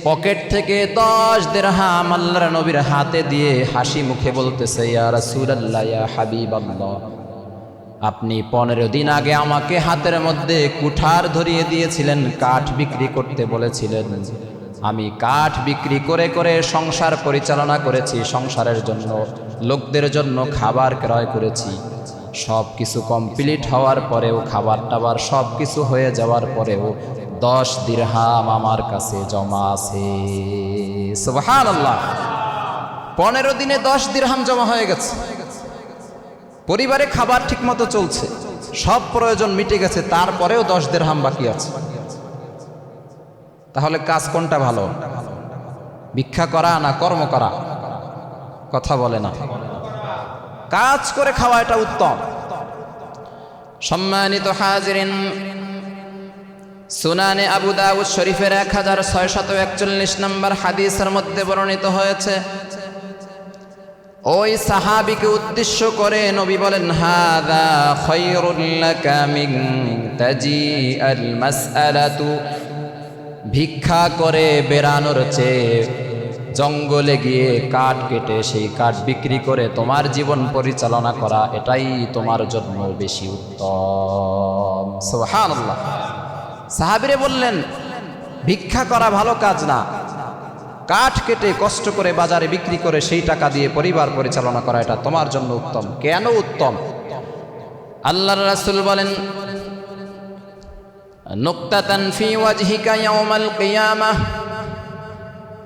S1: পকেট থেকে 10 দিরহাম আল্লাহর নবীর হাতে দিয়ে হাসি মুখে বলতেছে, ইয়া রাসূলুল্লাহ, ইয়া হাবিবাল্লাহ, আপনি 15 দিন আগে আমাকে হাতের মধ্যে কুঠার ধরিয়ে দিয়েছিলেন, কাঠ বিক্রি করতে বলেছিলেন। আমি কাঠ বিক্রি করে করে সংসার পরিচালনা করেছি, সংসারের জন্য, লোকদের জন্য খাবার ক্রয় করেছি। সব কিছু কমপ্লিট হওয়ার পরেও, খাবার টাবার সব কিছু হয়ে যাওয়ার পরেও 10 দিরহাম আমার কাছে জমা আছে। সুবহানাল্লাহ। 15 দিনে 10 দিরহাম জমা হয়ে গেছে। পরিবারে খাবার ঠিক মতো চলছে, সব প্রয়োজন মিটে গেছে, তারপরেও 10 দিরহাম বাকি আছে। তাহলে কাজ কোনটা ভালো? ভিক্ষা করা না কর্ম করা? কথা বলে না। কাজ করে খাওয়া এটা উত্তম। সম্মানিত হাজিরিন, সুনানে আবু দাউদ শরীফের 1641 নম্বর হাদিসের মধ্যে বর্ণিত হয়েছে, ওই সাহাবীকে উদ্দেশ্য করে নবী বলেন, হাযা খায়রুল লাকা মিন তাজিআল মাসআলাতু, ভিক্ষা করে বেরানোর চেয়ে জঙ্গলে গিয়ে কাঠ কেটে সেই কাঠ বিক্রি করে তোমার জীবন পরিচালনা করা, এটাই তোমার জন্য বেশি উত্তম। সুবহানাল্লাহ। সাহাবীরা বললেন, ভিক্ষা করা ভালো কাজ না, কাঠ কেটে কষ্ট করে বাজারে বিক্রি করে সেই টাকা দিয়ে পরিবার পরিচালনা করা, এটা তোমার জন্য উত্তম। কেন উত্তম? আল্লাহর রাসূল বলেন, নুকতাতান ফি ওয়াজহিকা ইয়াউমাল কিয়ামাহ,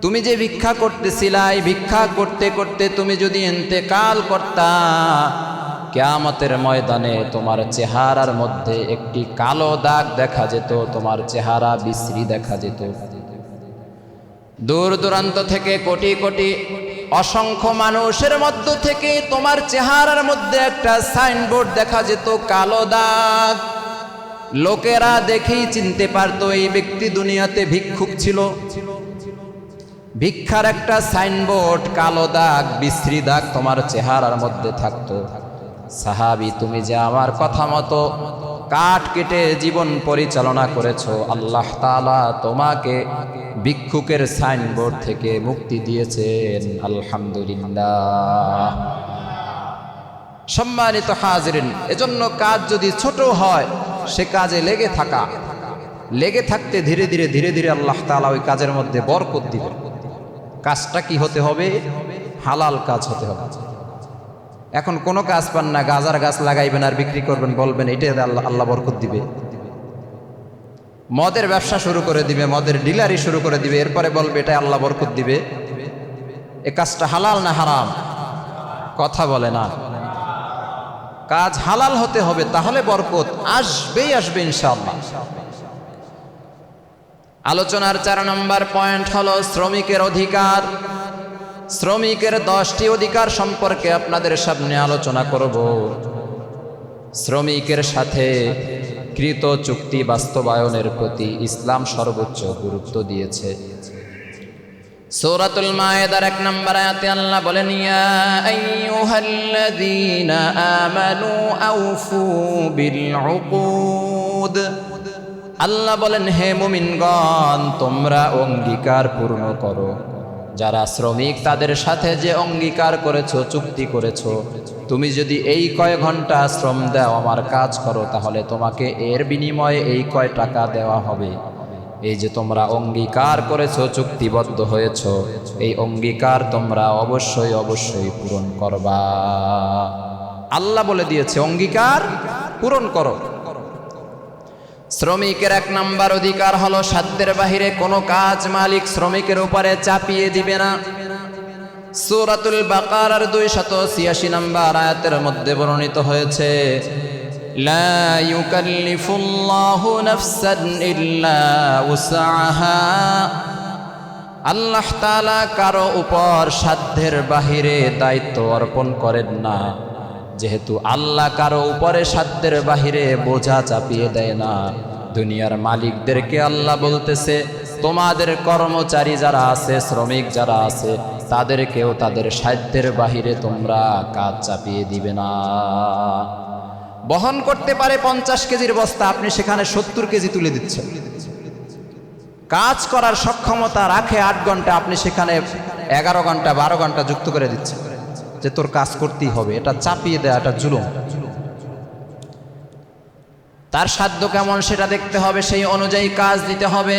S1: তুমি যে ভিক্ষা করতেছিলা, এই ভিক্ষা করতে করতে তুমি যদি ইন্তেকাল করতা, কিয়ামতের ময়দানে তোমার চেহারার মধ্যে একটি কালো দাগ দেখা যেত, তোমার চেহারা বিশ্রী দেখা যেত। দূর দূরান্ত থেকে কোটি কোটি অসংখ্য মানুষের মধ্য থেকে তোমার চেহারার মধ্যে একটা সাইনবোর্ড দেখা যেত, কালো দাগ। লোকেরা দেখেই চিনতে পারতো এই ব্যক্তি দুনিয়াতে ভিক্ষুক ছিল। ভিক্ষার একটা সাইনবোর্ড, কালো দাগ, বিশ্রী দাগ তোমার চেহারার মধ্যে থাকতো। সাহাবী, তুমি যে আমার কথা মতো কাঠ কেটে জীবন পরিচালনা করেছো, আল্লাহ তাআলা তোমাকে ভিক্ষুকের সাইনবোর্ড থেকে মুক্তি দিয়েছেন, আলহামদুলিল্লাহ। সম্মানিত হাজিরিন, এজন্য কাজ যদি ছোট হয় সে কাজে লেগে থাকতে ধীরে ধীরে আল্লাহ তাআলা ওই কাজের মধ্যে বরকত দিবেন। কাজটা কি হতে হবে? হালাল কাজ হতে হবে। এখন কোনো কাজ পান না, গাজার গাছ লাগাইবেন আর বিক্রি করবেন, বলবেন এটাই আল্লাহ বরকত দিবে। মদের ব্যবসা শুরু করে দিবে, মদের ডিলারি শুরু করে দিবে, এরপরে বলবে এটাই আল্লাহ বরকত দিবে। এ কাজটা হালাল না হারাম? কথা বলে না। কাজ হালাল হতে হবে, তাহলে বরকত আসবে ইনশাআল্লাহ। আলোচনার 4 নম্বর পয়েন্ট হলো শ্রমিকের অধিকার। শ্রমিকের 10টি অধিকার সম্পর্কে আপনাদের সামনে আলোচনা করব। শ্রমিকের সাথে কৃত চুক্তি বাস্তবায়নের প্রতি ইসলাম সর্বোচ্চ গুরুত্ব দিয়েছে। সূরাতুল মায়েদার 1 নম্বর আয়াতে আল্লাহ বলেন, ইয়া আইয়ুহাল্লাযীনা আমানু আউফু বিল উকুদ। আল্লাহ বলেন, হে মুমিনগণ, তোমরা অঙ্গীকার পূর্ণ করো। যারা শ্রমিক তাদের সাথে যে অঙ্গীকার করেছো, চুক্তি করেছো, তুমি যদি এই কয় ঘন্টা শ্রম দাও, আমার কাজ করো, তাহলে তোমাকে এর বিনিময়ে এই কয় টাকা দেওয়া হবে। এই যে তোমরা অঙ্গীকার করেছো, চুক্তিবদ্ধ হয়েছো, এই অঙ্গীকার তোমরা অবশ্যই পূরণ করবা। আল্লাহ বলে দিয়েছে অঙ্গীকার পূরণ করো। শ্রমিকের 1 নম্বর অধিকার হলো সাধ্যের বাহিরে কোনো কাজ মালিক শ্রমিকের উপরে চাপিয়ে দিবে না। সূরাতুল বাকারার 286 নম্বর আয়াতের মধ্যে বর্ণিত হয়েছে, লা ইউকাল্লিফুল্লাহু নাফসান ইল্লা উসআহা। আল্লাহ তাআলা কারো উপর সাধ্যের বাহিরে দায়িত্ব অর্পণ করেন না। যেহেতু আল্লাহ কারো উপরে সাধ্যের বাহিরে বোঝা চাপিয়ে দেয় না, দুনিয়ার মালিকদেরকে আল্লাহ বলতেছে, তোমাদের কর্মচারী যারা আছে, শ্রমিক যারা আছে, তাদেরকেও তাদের সাধ্যের বাহিরে তোমরা কাজ চাপিয়ে দিবে না। বহন করতে পারে 50 কেজির বস্তা, আপনি সেখানে 70 কেজি তুলে দিচ্ছেন। কাজ করার সক্ষমতা রাখে 8 ঘন্টা, আপনি সেখানে 11 ঘন্টা 12 ঘন্টা যুক্ত করে দিচ্ছেন, যে তোর কাজ করতেই হবে। এটা চাপিয়ে দেয়া, এটা জুলুম। তার সাধ্য কেমন সেটা দেখতে হবে, সেই অনুযায়ী কাজ দিতে হবে।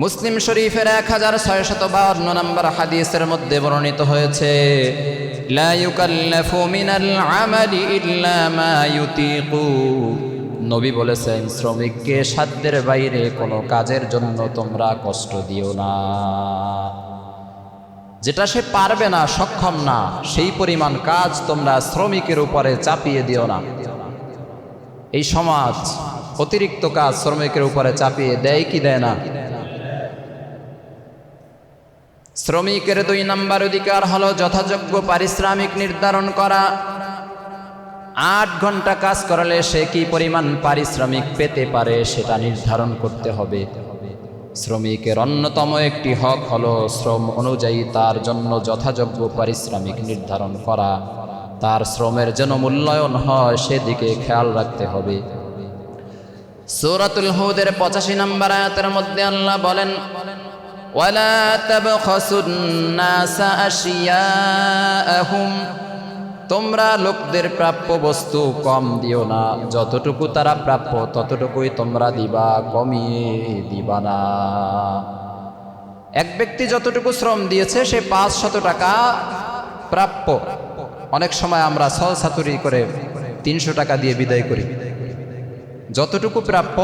S1: মুসলিম শরীফের 1652 নম্বর হাদিসের মধ্যে বর্ণিত হয়েছে, লা ইউকাল্লাফু মিনাল আমালি ইল্লা মা ইউতিকু। নবী বলেছেন, শ্রমিককে সাধ্যের বাইরে কোনো কাজের জন্য তোমরা কষ্ট দিও না। যেটা সে পারবে না, সক্ষম না, সেই পরিমাণ কাজ তোমরা শ্রমিকের উপরে চাপিয়ে দিও না। এই সমাজ অতিরিক্ত কাজ শ্রমিকের উপরে চাপিয়ে দেয় কি দেয় না? শ্রমিকের 2 নম্বর অধিকার হলো যথাযোগ্য পারিশ্রমিক নির্ধারণ করা। 8 ঘন্টা কাজ করলে সে কি পরিমাণ পারিশ্রমিক পেতে পারে সেটা নির্ধারণ করতে হবে। শ্রমিকের অন্যতম একটি হক হলো শ্রম অনুযায়ী তার জন্য যথাযোগ্য পারিশ্রমিক নির্ধারণ করা। তার শ্রমের যেন মূল্যায়ন হয় সেদিকে খেয়াল রাখতে হবে। সূরাতুল হুদের 85 নম্বর আয়াতের মধ্যে আল্লাহ বলেন, ওয়ালা তাবখাসুন নাসা আশিয়াআহুম। তোমরা লোকদের প্রাপ্য বস্তু কম দিও না, যতটুকু তারা প্রাপ্য ততটুকুই তোমরা দিবা, কমিয়ে দিবা না। এক ব্যক্তি যতটুকু শ্রম দিয়েছে সে 500 টাকা প্রাপ্য। অনেক সময় আমরা ছলছাতুরি করে 300 টাকা দিয়ে বিদায় করি। যতটুকু প্রাপ্য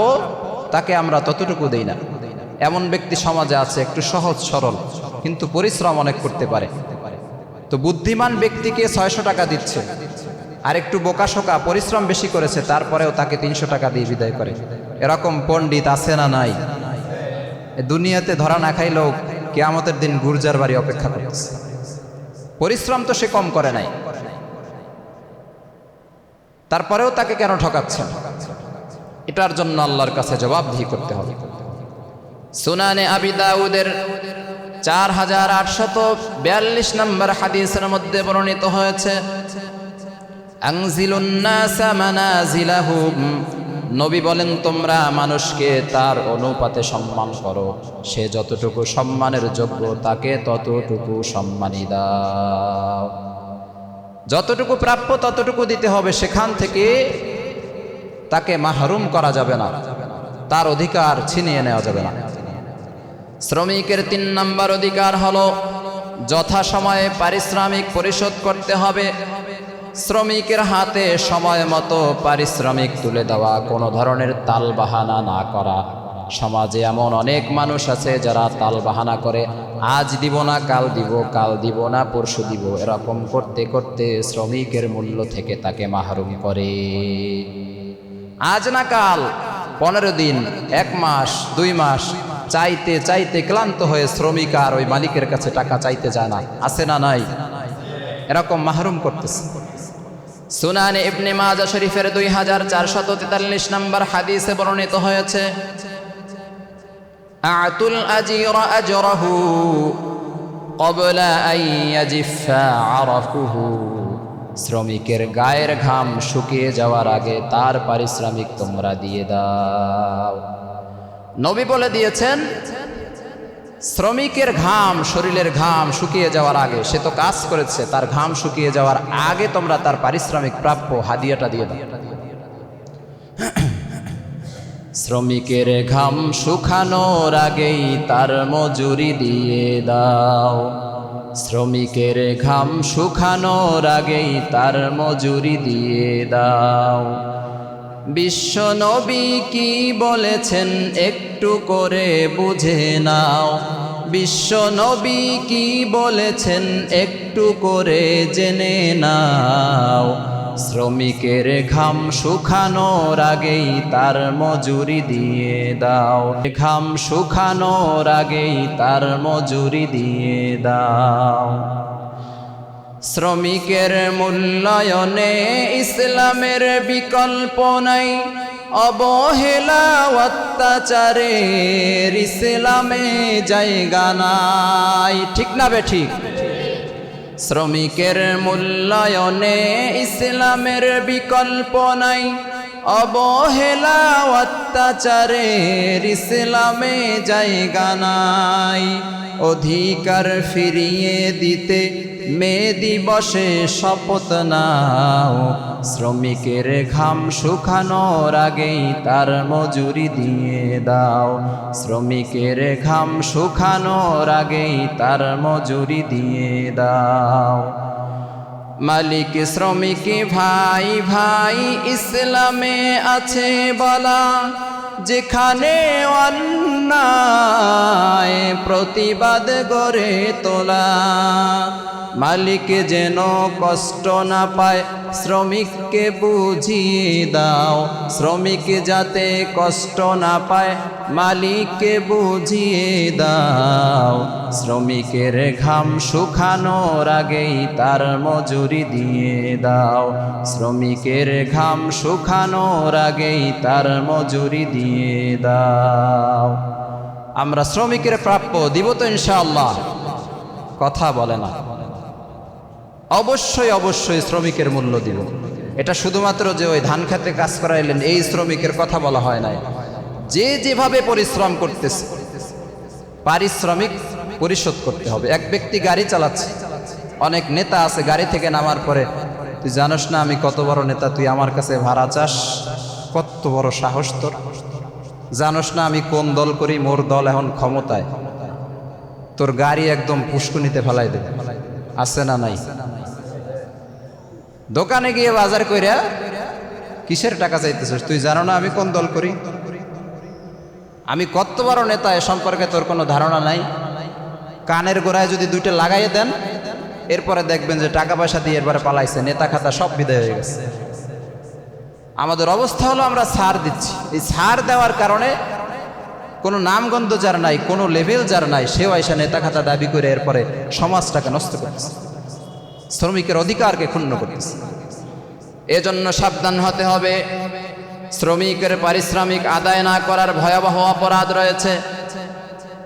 S1: তাকে আমরা ততটুকু দেই না। এমন ব্যক্তি সমাজে আছে, একটু সহজ সরল, কিন্তু পরিশ্রম অনেক করতে পারে। তো বুদ্ধিমান ব্যক্তিকে 600 টাকা দিচ্ছে, আর একটু বোকাশোকা পরিশ্রম বেশি করেছে, তারপরেও তাকে 300 টাকা দিয়ে বিদায় করে। এরকম পণ্ডিত আছে না নাই? দুনিয়াতে ধরা না খাইলেও কিয়ামতের দিন গুর্জার বাড়ি অপেক্ষা করতেছে। পরিশ্রম তো সে কম করে নাই, তারপরেও তাকে কেন ঠকাচ্ছেন? এটার জন্য আল্লাহর কাছে জবাবদিহি করতে হবে। সুনানে আবি দাউদের 4842 নম্বর হাদিসের মধ্যে বর্ণিত হয়েছে, আনজিলুন নাসা মানাজিলাহুম, নবী বলেন তোমরা মানুষকে তার অনুপাতে সম্মান করো, সে যতটুকু সম্মানের যোগ্য তাকে ততটুকু সম্মানই দাও। যতটুকু প্রাপ্য ততটুকু দিতে হবে, সেখান থেকে তাকে মাহরুম করা যাবে না, তার অধিকার ছিনিয়ে নেওয়া যাবে না। শ্রমিকের 3 নম্বর অধিকার হলো যথাসময়ে পারিশ্রমিক পরিশোধ করতে হবে। শ্রমিকের হাতে সময় মতো পারিশ্রমিক তুলে দেওয়া, কোনো ধরনের তালবাহানা না করা। সমাজে এমন অনেক মানুষ আছে যারা তালবাহানা করে, আজ দিব না কাল দিব, কাল দিব না পরশু দিব, এরকম করতে করতে শ্রমিকের মূল্য থেকে তাকে মাহরুম করে। আজ না কাল 15 দিন, 1 মাস, 2 মাস চাইতে চাইতে ক্লান্ত হয়ে শ্রমিক আর ওই মালিকের কাছে টাকা চাইতে যায় না, আছে না নাই? এরকম মাহরুম করতেছে। সুনানে ইবনে মাজাহ শরীফের 2443 নম্বর হাদিসে বর্ণিত হয়েছে, আতুল আজিরা আজরাহু ক্বাবলা আন ইয়াজিফা আরাকুহু, শ্রমিকের গায়ের ঘাম শুকিয়ে যাওয়ার আগে তার পারিশ্রমিক তোমরা দিয়ে দাও। নবী বলে দিয়েছেন, শ্রমিকের ঘাম, শরীরের ঘাম শুকিয়ে যাওয়ার আগে, সে তো কাজ করেছে, তার ঘাম শুকিয়ে যাওয়ার আগে তোমরা তার পারিশ্রমিক প্রাপ্য হাদিয়াটা দিয়ে দাও। শ্রমিকের ঘাম শুকানোর আগেই তার মজুরি দিয়ে দাও। শ্রমিকের ঘাম শুকানোর আগেই তার মজুরি দিয়ে দাও। বিশ্ব নবী কি বলেছেন একটু করে বুঝে নাও। বিশ্ব নবী কি বলেছেন একটু করে জেনে নাও। শ্রমিকের ঘাম শুকানোর আগেই তার মজুরি দিয়ে দাও। ঘাম শুকানোর আগেই তার মজুরি দিয়ে দাও। শ্রমিকের মূল্যায়নে ইসলামের বিকল্প নাই। অবহেলা অত্যাচারের ইসলামে জায়গা নাই। ঠিক না বেঠিক? শ্রমিকের মূল্যায়নে ইসলামের বিকল্প নাই। অবহেলা অত্যাচারের ইসলামে জায়গা নাই। অধিকার ফিরিয়ে দিতে মে দিবসে শপথ নাও। শ্রমিকের ঘাম শুকানোর আগেই তার মজুরি দিয়ে দাও। শ্রমিকের ঘাম শুকানোর আগেই তার মজুরি দিয়ে দাও। মালিক শ্রমিক ভাই ভাই ইসলামে আছে বলা। যেখানে অন্যায় প্রতিবাদ গড়ে তোলা। মালিক যেন কষ্ট না পায় শ্রমিককে বুঝিয়ে দাও। শ্রমিক যাতে কষ্ট না পায় মালিককে বুঝিয়ে দাও। শ্রমিকের ঘাম শুকানোর আগেই তার মজুরি দিয়ে দাও। শ্রমিকের ঘাম শুকানোর আগেই তার মজুরি দিয়ে দাও। আমরা শ্রমিকের প্রাপ্য দিব তো ইনশাআল্লাহ? কথা বলে না। অবশ্যই অবশ্যই শ্রমিকের মূল্য দিব। এটা শুধুমাত্র যে ওই ধান খেতে কাজ করাইলেন এই শ্রমিকের কথা বলা হয় নাই। যে যেভাবে পরিশ্রম করতেছে পারিশ্রমিক পরিশোধ করতে হবে। এক ব্যক্তি গাড়ি চালাচ্ছে, অনেক নেতা আছে গাড়ি থেকে নামার পরে, তুই জানোস না আমি কত বড় নেতা, তুই আমার কাছে ভাড়া চাস? কত বড় সাহস তোর! জানোস না আমি কোন দল করি, মোর দল এখন ক্ষমতায়। তোর গাড়ি একদম পুষ্কুনিতে ফেলাই দেবে। আছে না নাই? দোকানে গিয়ে বাজার কইরা কিসের টাকা চাইতেছিস? তুই জানো না আমি কোন দল করি, আমি কত বড় নেতা, এ সম্পর্কে তোর কোনো ধারণা নাই? কানের গোড়ায় যদি 2টা লাগাইয়ে দেন এরপরে দেখবেন যে টাকা পয়সা দিয়ে এরপরে পালাইছে, নেতা খাতা সব বিদায় হয়ে গেছে। আমাদের অবস্থা হলো আমরা ছাড় দিচ্ছি। এই ছাড় দেওয়ার কারণে কোনো নামগন্ধ যার নাই, কোনো লেভেল যার নাই, সেও আইসা নেতা খাতা দাবি করে এরপরে সমাজটাকে নষ্ট করতেছে, শ্রমিকের অধিকারকে ক্ষুণ্ণ করতেছে। এজন্য সাবধান হতে হবে। শ্রমিকের পারিশ্রমিক আদায় না করার ভয়াবহ অপরাধ রয়েছে।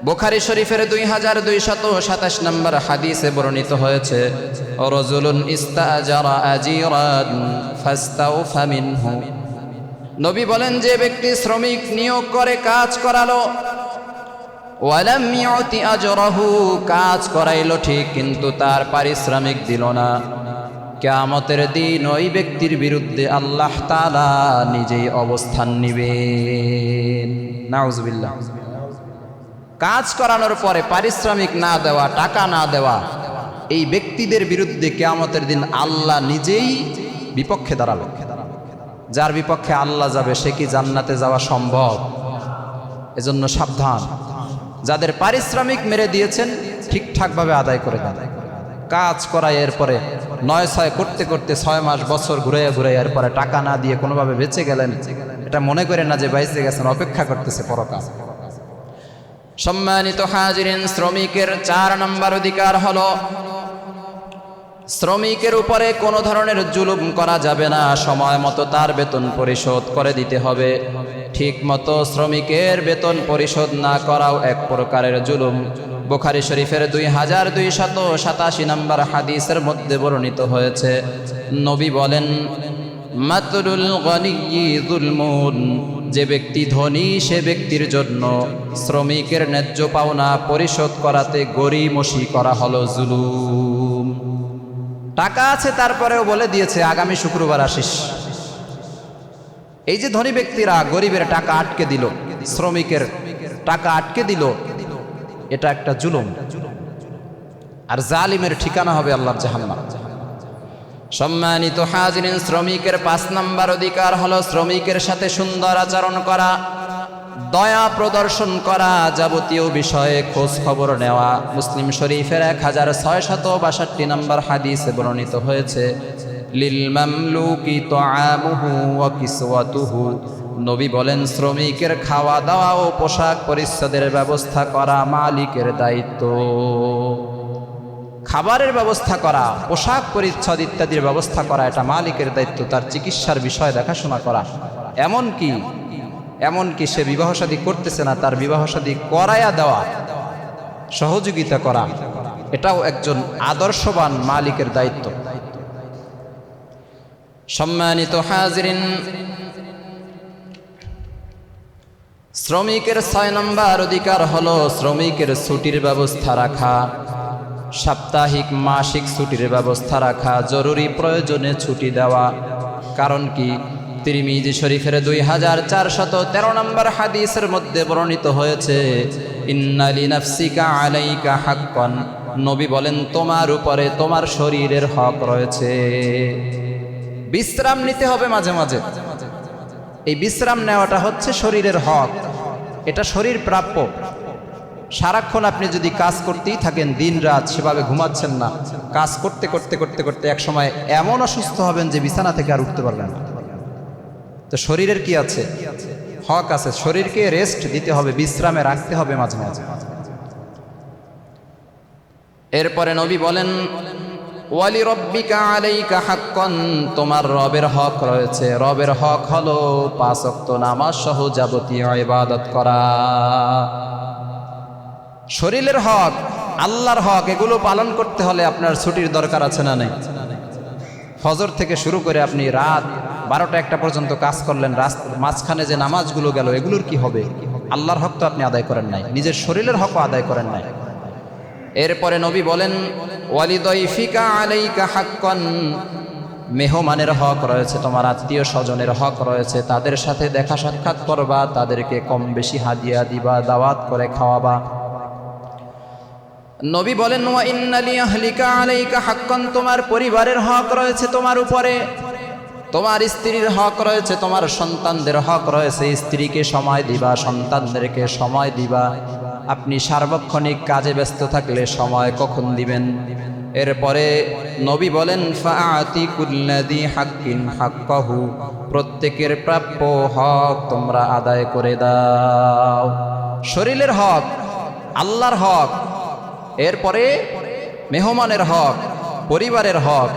S1: বুখারী শরীফের 2227 নম্বর হাদিসে বর্ণিত হয়েছে, রাজুলুন ইস্তাজারা আজিরান ফাস্তাউফা মিনহু। নবী বলেন, যে ব্যক্তি শ্রমিক নিয়োগ করে কাজ করালো, ওয়ালাম ইউতি আজরাহু, কাজ করাইলো ঠিক কিন্তু তার পারিশ্রমিক দিল না, কিয়ামতের দিন ওই ব্যক্তির বিরুদ্ধে আল্লাহ তাআলা নিজেই অবস্থান নেবেন। নাউজুবিল্লাহ। কাজ করানোর পরে পারিশ্রমিক না দেওয়া, টাকা না দেওয়া, এই ব্যক্তিদের বিরুদ্ধে কিয়ামতের দিন আল্লাহ নিজেই বিপক্ষে দাঁড়াবে। যার বিপক্ষে আল্লাহ যাবে সে কি জান্নাতে যাওয়া সম্ভব? এজন্য সাবধান। যাদের পারিশ্রমিক মেরে দিয়েছেন ঠিকঠাকভাবে আদায় করে দেন। কাজ করায় এরপরে 9-6 করতে করতে 6 মাস বছর ঘুরে ঘুরে এরপরে টাকা না দিয়ে কোনোভাবে বেঁচে গেলেন, এটা মনে করেন না যে বেঁচে গেছেন, অপেক্ষা করতেছে পরকাল। সম্মানিত হাজিরিন, শ্রমিকের 4 নম্বর অধিকার হলো, শ্রমিকের উপরে কোনো ধরনের জুলুম করা যাবে না। সময় মতো তার বেতন পরিশোধ করে দিতে হবে। ঠিক মতো শ্রমিকের বেতন পরিশোধ না করাও এক প্রকারের জুলুম। বুখারী শরীফের 2287 নম্বর হাদিসের মধ্যে বর্ণিত হয়েছে, নবী বলেন, মাতলুল গনিয়্যি যুলমুন, যে ব্যক্তি ধনী সে ব্যক্তির জন্য শ্রমিকের ন্যায্য পাওনা পরিশোধ করাতে গরিমসি করা হলো জুলুম। টাকা আছে তারপরেও বলে দিয়েছে আগামী শুক্রবার আসিস। এই যে ধনী ব্যক্তিরা গরিবের টাকা আটকে দিল, শ্রমিকের টাকা আটকে দিল, এটা একটা জুলুম। আর জালিমের ঠিকানা হবে আল্লাহর জাহান্নাম। সম্মানিত হাজিরিন, শ্রমিকের 5 নম্বর অধিকার হলো শ্রমিকের সাথে সুন্দর আচরণ করা, দয়া প্রদর্শন করা, যাবতীয় বিষয়ে খোঁজ খবর নেওয়া। মুসলিম শরীফের 1662 নম্বর হাদিসে বর্ণিত হয়েছে, লিল মামলুকি তাআমুহু ওয়া কিসওয়াতুহু, নবী বলেন, শ্রমিকের খাওয়া দাওয়া ও পোশাক পরিচ্ছদের ব্যবস্থা করা মালিকের দায়িত্ব। খাবারের ব্যবস্থা করা, পোশাক পরিচ্ছদ ইত্যাদির ব্যবস্থা করা, এটা মালিকের দায়িত্ব। তার চিকিৎসার বিষয় দেখাশোনা করা, এমনকি সে বিবাহ শাদী করতেছে না, তার বিবাহ শাদী করায়া দেওয়া, সহযোগিতা করা, এটাও একজন আদর্শবান মালিকের দায়িত্ব। সম্মানিত হাজিরিন, শ্রমিকের 6 নম্বর অধিকার হলো শ্রমিকের ছুটির ব্যবস্থা রাখা, সাপ্তাহিক মাসিক ছুটির ব্যবস্থা রাখা, জরুরি প্রয়োজনে ছুটি দেওয়া। কারণ কি? তিরমিজি শরীফের 2413 নম্বর হাদিসের মধ্যে বর্ণিত হয়েছে, ইন্না লিনাফসিকা আলাইকা হাক্কান, নবী বলেন, তোমার উপরে তোমার শরীরের হক রয়েছে। বিশ্রাম নিতে হবে মাঝে মাঝে। এই বিশ্রাম নেওয়াটা হচ্ছে শরীরের হক, এটা শরীর প্রাপ্য। সারাক্ষণ আপনি যদি কাজ করতেই থাকেন, দিন রাত সেভাবে ঘুমাচ্ছেন না, কাজ করতে করতে করতে করতে এক সময় এমন অসুস্থ হবেন যে বিছানা থেকে আর উঠতে পারবেন না। তো শরীরের কি আছে? হক আছে। শরীরকে রেস্ট দিতে হবে, বিশ্রামে রাখতে হবে মাঝে মাঝে। এরপরে নবী বলেন, ওয়ালি রব্বিকা আলাইকা হাক্কান, তোমার রবের হক রয়েছে। রবের হক হলো 5 ওয়াক্ত নামাজ সহ যাবতীয় ইবাদত করা। শরীরের হক, আল্লাহর হক, এগুলো পালন করতে হলে আপনার ছুটির দরকার আছে না নেই? ফজর থেকে শুরু করে আপনি রাত 12টা-1টা পর্যন্ত কাজ করলেন, মাঝখানে যে নামাজগুলো গেল, এগুলোর কি হবে? আল্লাহর হক তো আপনি আদায় করেন নাই, নিজের শরীরের হকও আদায় করেন নাই। এরপরে নবী বলেন, ওয়ালিদাইফিকা আলাইকা হাক্কান, মেহমানের হক রয়েছে, তোমার আত্মীয় স্বজনের হক রয়েছে, তাদের সাথে দেখা সাক্ষাৎ করবা, তাদেরকে কম বেশি হাদিয়া দিবা, দাওয়াত করে খাওয়াবা। নবী বলেন, ওয়া ইন্না লিআহলিকা আলাইকা হাক্কান, তোমার পরিবারের হক রয়েছে তোমার উপরে। তোমার স্ত্রীর হক রয়েছে, তোমার সন্তানদের হক রয়েছে, স্ত্রীকে সময় দিবা, সন্তানদেরকে সময় দিবা। আপনি সার্বক্ষণিক কাজে ব্যস্ত থাকলে সময় কখন দিবেন? এরপরে নবী বলেন ফাআতি কুল্লাযী হাক্কিন হাক্কাহু, প্রত্যেকের প্রাপ্য হক তোমরা আদায় করে দাও। শরীরের হক, আল্লাহর হক, এরপরে মেহমানের হক, পরিবারের হক,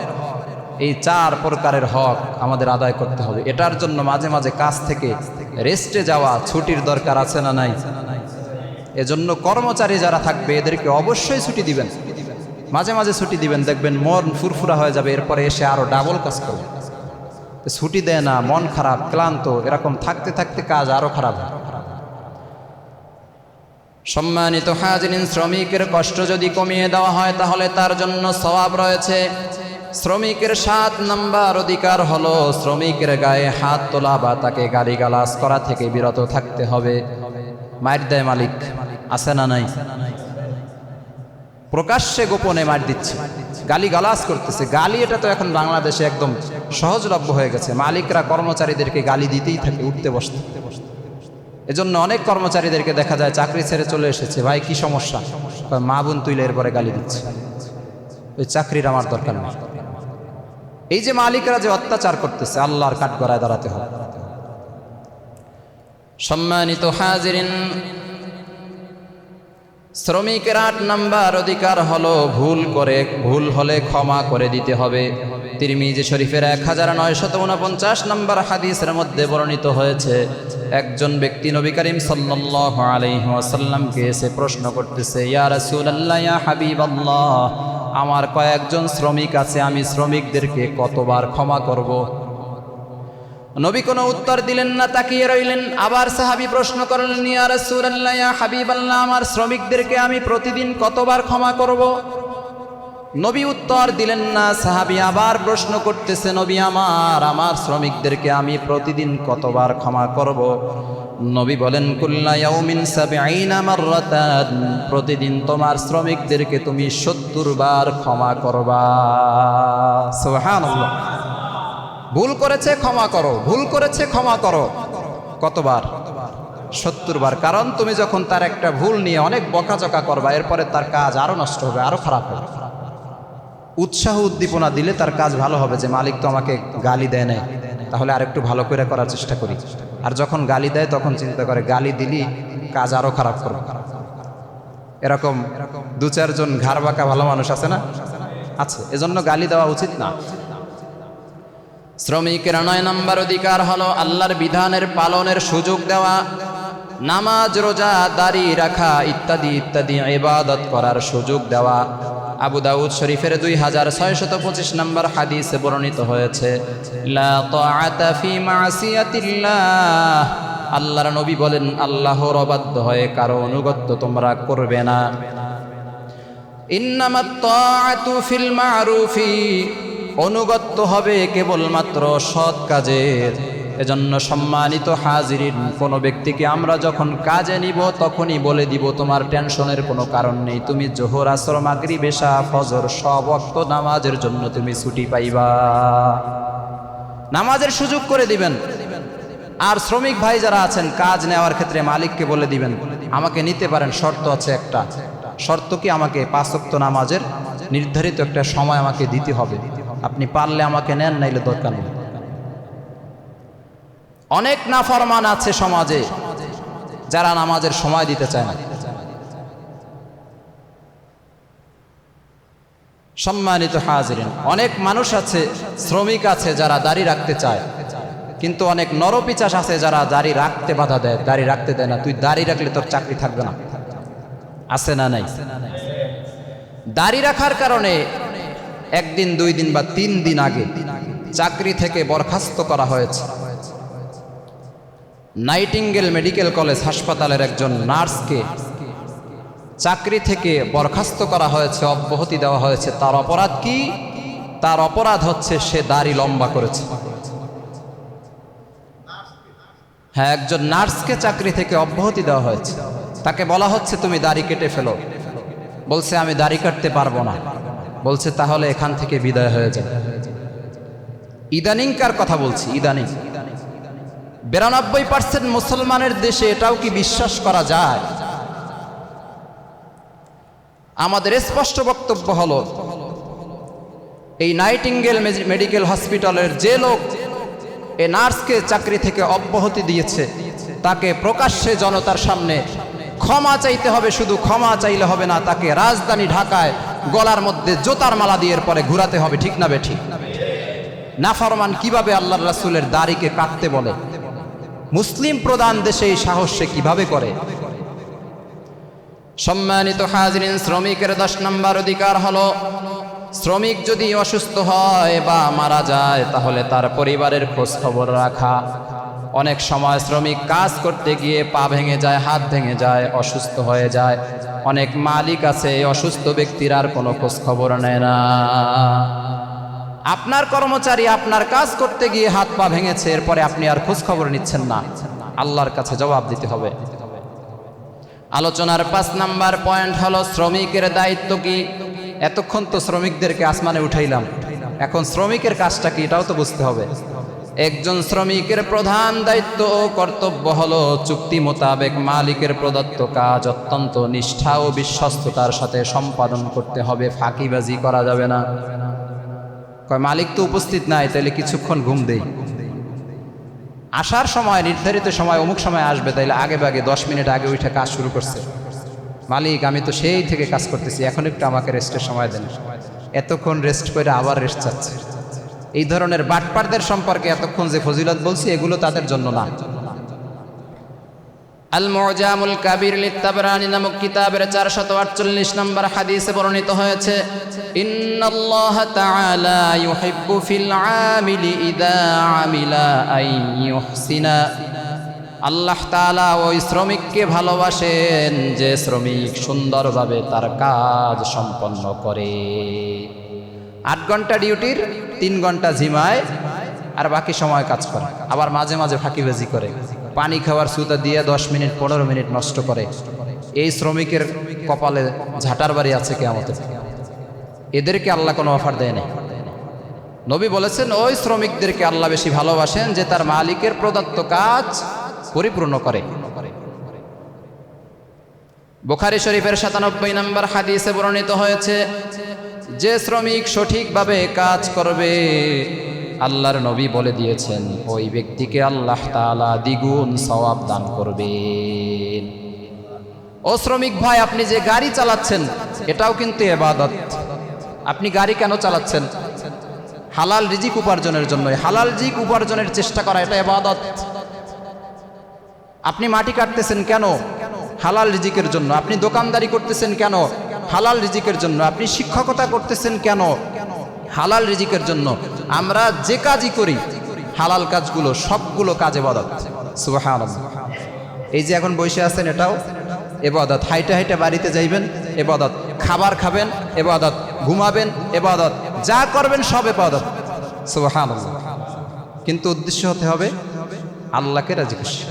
S1: এই 4 প্রকারের হক আমাদের আদায় করতে হবে। এটার জন্য মাঝে মাঝে কাজ থেকে রেস্টে যাওয়া, ছুটির দরকার আছে না নাই? এজন্য কর্মচারী যারা থাকবে এদেরকে অবশ্যই ছুটি দিবেন, মাঝে মাঝে ছুটি দিবেন, দেখবেন মন ফুরফুরা হয়ে যাবে, এরপরে এসে আরো ডাবল কাজ করবে। ছুটি দেয় না, মন খারাপ, ক্লান্ত, এরকম থাকতে থাকতে কাজ আরো খারাপ হয়। সম্মানিত হাজিরিন, শ্রমিকের কষ্ট যদি কমিয়ে দেওয়া হয় তাহলে তার জন্য সওয়াব রয়েছে। শ্রমিকের 7 নম্বর অধিকার হলো শ্রমিকের গায়ে হাত তোলা বা তাকে গালিগালাজ করা থেকে বিরত থাকতে হবে। মার দেয় মালিক, আছে না নাই? প্রকাশ্যে গোপনে মার দিচ্ছে, গালিগালাজ করতেছে। গালি এটা তো এখন বাংলাদেশে একদম সহজলভ্য হয়ে গেছে। মালিকরা কর্মচারীদেরকে গালি দিতেই থাকে, উঠতে বসতে। এজন্য অনেক কর্মচারীদেরকে দেখা যায় চাকরি ছেড়ে চলে এসেছে। ভাই কি সমস্যা? মা বোন তুইলে এরপরে গালি দিচ্ছে। ওই চাকরির আমার দরকার নেই। এই যে মালিকরা যে অত্যাচার করতেছে, আল্লাহর কাঠগড়ায় দাঁড়াতে হবে। সম্মানিত হাজিরিন, শ্রমিকের 8 নম্বর অধিকার হলো ভুল হলে ক্ষমা করে দিতে হবে। তিরমিজি শরীফের 1949 নম্বর হাদিসের মধ্যে বর্ণিত হয়েছে, একজন ব্যক্তি নবী করিম সাল্লাল্লাহু আলাইহি ওয়াসাল্লামকে এসে প্রশ্ন করতেছে, ইয়া রাসূলুল্লাহ, ইয়া হাবিবাল্লাহ, আমার কয়েকজন শ্রমিক আছে, আমি শ্রমিকদেরকে কতবার ক্ষমা করব? নবী কোনো উত্তর দিলেন না, তাকিয়ে রইলেন। আবার সাহাবী প্রশ্ন করলেন, ইয়া রাসূলুল্লাহ, ইয়া হাবিবাল্লাহ, আমার শ্রমিকদেরকে আমি প্রতিদিন কতবার ক্ষমা করব? নবী উত্তর দিলেন না। সাহাবী আবার প্রশ্ন করতেছে, নবী আমার শ্রমিকদেরকে আমি প্রতিদিন কতবার ক্ষমা করব? নবী বলেন, কুল্লা ইয়াউমিন 70 মাররাতান, প্রতিদিন তোমার শ্রমিকদেরকে তুমি 70 বার ক্ষমা করবা। সুবহানাল্লাহ। ভুল করেছে ক্ষমা করো, ভুল করেছে ক্ষমা করো। কতবার? 70 বার। কারণ তুমি যখন তার একটা ভুল নিয়ে অনেক বকাঝকা করবা, এরপরে তার কাজ আরো নষ্ট হবে, আরো খারাপ হবে। উৎসাহ উদ্দীপনা দিলে তার কাজ ভালো হবে, যে মালিক তো আমাকে গালি দেয় নাই, তাহলে আরেকটু ভালো করে করার চেষ্টা করি। আর যখন গালি দেয় তখন চিন্তা করে গালি দিলি কাজ আরো খারাপ করবে। এরকম 2-4 জন ঘাড় বাঁকা ভালো মানুষ আছে না? আছে। এজন্য গালি দেওয়া উচিত না। শ্রমিকের 9 নম্বর অধিকার হলো আল্লাহর বিধানের পালনের সুযোগ দেওয়া। নামাজ, রোজা, দাড়ি রাখা ইত্যাদি ইত্যাদি ইবাদত করার সুযোগ দেওয়া। আবু দাউদ শরীফের 2625 নম্বর হাদিসে বর্ণিত হয়েছে, লা তাআতা ফি মাসিয়াতিল্লাহ, আল্লাহর নবী বলেন, আল্লাহর অবাধ্য হয়ে কারো অনুগত্য তোমরা করবে না। ইন্নামাত তাআতু ফিল মারুফি, অনুগত্য হবে কেবলমাত্র সৎ কাজের। এজন্য সম্মানিত হাজিরিন, কোনো ব্যক্তিকে আমরা যখন কাজে নিব তখনই বলে দিব, তোমার টেনশনের কোনো কারণ নেই, তুমি জোহর, আসর, মাগরিব, এশা, ফজর সব ওয়াক্ত নামাজের জন্য তুমি ছুটি পাইবা। নামাজের সুযোগ করে দিবেন। আর শ্রমিক ভাই যারা আছেন, কাজ নেওয়ার ক্ষেত্রে মালিককে বলে দিবেন, আমাকে নিতে পারেন, শর্ত আছে একটা। শর্ত কি? আমাকে 5 ওয়াক্ত নামাজের নির্ধারিত একটা সময় আমাকে দিতে হবে। আপনি পারলে আমাকে নেন, নাইলে দরকার নেই। অনেক নাফরমান আছে সমাজে যারা নামাজের সময় দিতে চায় না। সম্মানিত হাজিরিন, অনেক মানুষ আছে, শ্রমিক আছে যারা দাড়ি রাখতে চায়, কিন্তু অনেক নরপিচাস আছে যারা দাড়ি রাখতে বাধা দেয়, দাড়ি রাখতে দেয় না। তুই দাড়ি রাখলে তোর চাকরি থাকবে না। আছে না নাই? দাড়ি রাখার কারণে 1 দিন 2 দিন বা 3 দিন আগে চাকরি থেকে বরখাস্ত করা হয়েছে। নাইটিঙ্গেল মেডিকেল কলেজ হাসপাতালের একজন নার্সকে চাকরি থেকে বরখাস্ত করা হয়েছে, অব্যাহতি দেওয়া হয়েছে। তার অপরাধ কি? তার অপরাধ হচ্ছে সে দাড়ি লম্বা করেছে। হ্যাঁ, একজন নার্সকে চাকরি থেকে অব্যাহতি দেওয়া হয়েছে। তাকে বলা হচ্ছে তুমি দাড়ি কেটে ফেলো। বলছে আমি দাড়ি কাটতে পারবো না। বলছে তাহলে এখান থেকে বিদায় হয়ে যায়। ইদানিংকার কথা বলছি, ইদানিং 92% মুসলমানের দেশে এটাও কি বিশ্বাস করা যায়? আমাদের স্পষ্ট বক্তব্য হলো, এই নাইটিঙ্গেল মেডিকেল হসপিটালের যে লোক এই নার্সকে চাকরি থেকে অব্যাহতি দিয়েছে তাকে প্রকাশ্যে জনতার সামনে ক্ষমা চাইতে হবে। শুধু ক্ষমা চাইলে হবে না, তাকে রাজধানী ঢাকায় গলার মধ্যে জোতার মালা দিয়ে পরে ঘুরাতে হবে। ঠিক না বেঠিক? নাফরমান কিভাবে আল্লাহর রাসূলের দাড়িকে কাটতে বলে? মুসলিম প্রধান দেশে এই সাহস সে কিভাবে করে? সম্মানিত হাজিরিন, শ্রমিকের 10 নম্বর অধিকার হলো, শ্রমিক যদি অসুস্থ হয় বা মারা যায় তাহলে তার পরিবারের খোঁজ খবর রাখা। অনেক সময় শ্রমিক কাজ করতে গিয়ে পা ভেঙে যায়, হাত ভেঙে যায়, অসুস্থ হয়ে যায়। অনেক মালিক আছে অসুস্থ ব্যক্তির আর কোনো খোঁজ খবর নেয় না। আপনার কর্মচারী আপনার কাজ করতে গিয়ে হাত পা ভেঙেছে, এরপরে আপনি আর খোঁজ খবর নিচ্ছেন না, আল্লাহর কাছে জবাব দিতে হবে। আলোচনার 5 নাম্বার পয়েন্ট হলো শ্রমিকের দায়িত্ব কি। এতক্ষণ তো শ্রমিকদেরকে আসমানে উঠাইলাম, এখন শ্রমিকের কাজটা কি এটাও তো বুঝতে হবে। একজন শ্রমিকের প্রধান দায়িত্ব ও কর্তব্য হলো চুক্তি মোতাবেক মালিকের প্রদত্ত কাজ অত্যন্ত নিষ্ঠা ও বিশ্বস্ততার সাথে সম্পাদন করতে হবে। ফাঁকিবাজি করা যাবে না। কয় মালিক তো উপস্থিত নাই, তাইলে কিছুক্ষণ ঘুম দেই। আসার সময় নির্ধারিত সময় অমুক সময় আসবে, তাইলে আগে ভাগে 10 মিনিট আগে উঠে কাজ শুরু করছে। মালিক আমি তো সেই থেকে কাজ করতেছি, এখন একটু আমাকে রেস্টের সময় দেন। এতক্ষণ রেস্ট করে আবার রেস্ট চাচ্ছে। এই ধরনের বাটপারদের সম্পর্কে এতক্ষণ যে ফজিলত বলছি এগুলো তাদের জন্য না। আল মুজামুল কাবির লিত-তাবরানী নামক কিতাবের 448 নম্বর হাদিসে বর্ণিত হয়েছে, ইন্নাল্লাহা তাআলা ইউহিব্বু ফিল আমিলি ইযা আমিলা আই ইউহসিনা। আল্লাহ তাআলা ওই শ্রমিককে ভালোবাসেন যে শ্রমিক সুন্দরভাবে তার কাজ সম্পন্ন করে। 8 ঘন্টা ডিউটির 3 ঘন্টা ঝিমায় আর বাকি সময় কাজ করে, আবার মাঝে মাঝে ফাঁকিবাজি করে, পানি খাওয়ার সুতা দিয়ে 10 মিনিট 15 মিনিট নষ্ট করে। এই শ্রমিকের কপালে ঝাঁটার বাড়ি আছে কিয়ামতের। এদেরকে আল্লাহ কোনো অফার দেয় না। নবী বলেছেন ওই শ্রমিকদেরকে আল্লাহ বেশি ভালোবাসেন যে তার মালিকের প্রদত্ত কাজ পরিপূর্ণ করে। বুখারী শরীফের 97 নম্বর হাদিসে বর্ণিত হয়েছে, যে শ্রমিক সঠিকভাবে কাজ করবে আল্লাহর নবী বলে দিয়েছেন ওই ব্যক্তিকে আল্লাহ তাআলা দ্বিগুণ সওয়াব দান করবেন। ও শ্রমিক ভাই, আপনি যে গাড়ি চালাচ্ছেন এটাও কিন্তু ইবাদত। আপনি গাড়ি কেন চালাচ্ছেন? হালাল রিজিক উপার্জনের জন্য। হালাল রিজিক উপার্জনের চেষ্টা করা এটা ইবাদত। আপনি মাটি কাটতেছেন কেন? হালাল রিজিকের জন্য। আপনি দোকানদারি করতেছেন কেন? হালাল রিজিকের জন্য। আপনি শিক্ষকতা করতেছেন কেন? হালাল রিজিকের জন্য। আমরা যে কাজই করি হালাল কাজগুলো সবগুলো কাজ ইবাদত। সুবহানাল্লাহ। এই যে এখন বসে আছেন এটাও ইবাদত। হাইটা হাইটা বাড়িতে যাইবেন ইবাদত, খাবার খাবেন ইবাদত, ঘুমাবেন ইবাদত, যা করবেন সব ইবাদত। সুবহানাল্লাহ। কিন্তু উদ্দেশ্য হতে হবে আল্লাহকে রাজি খুশি।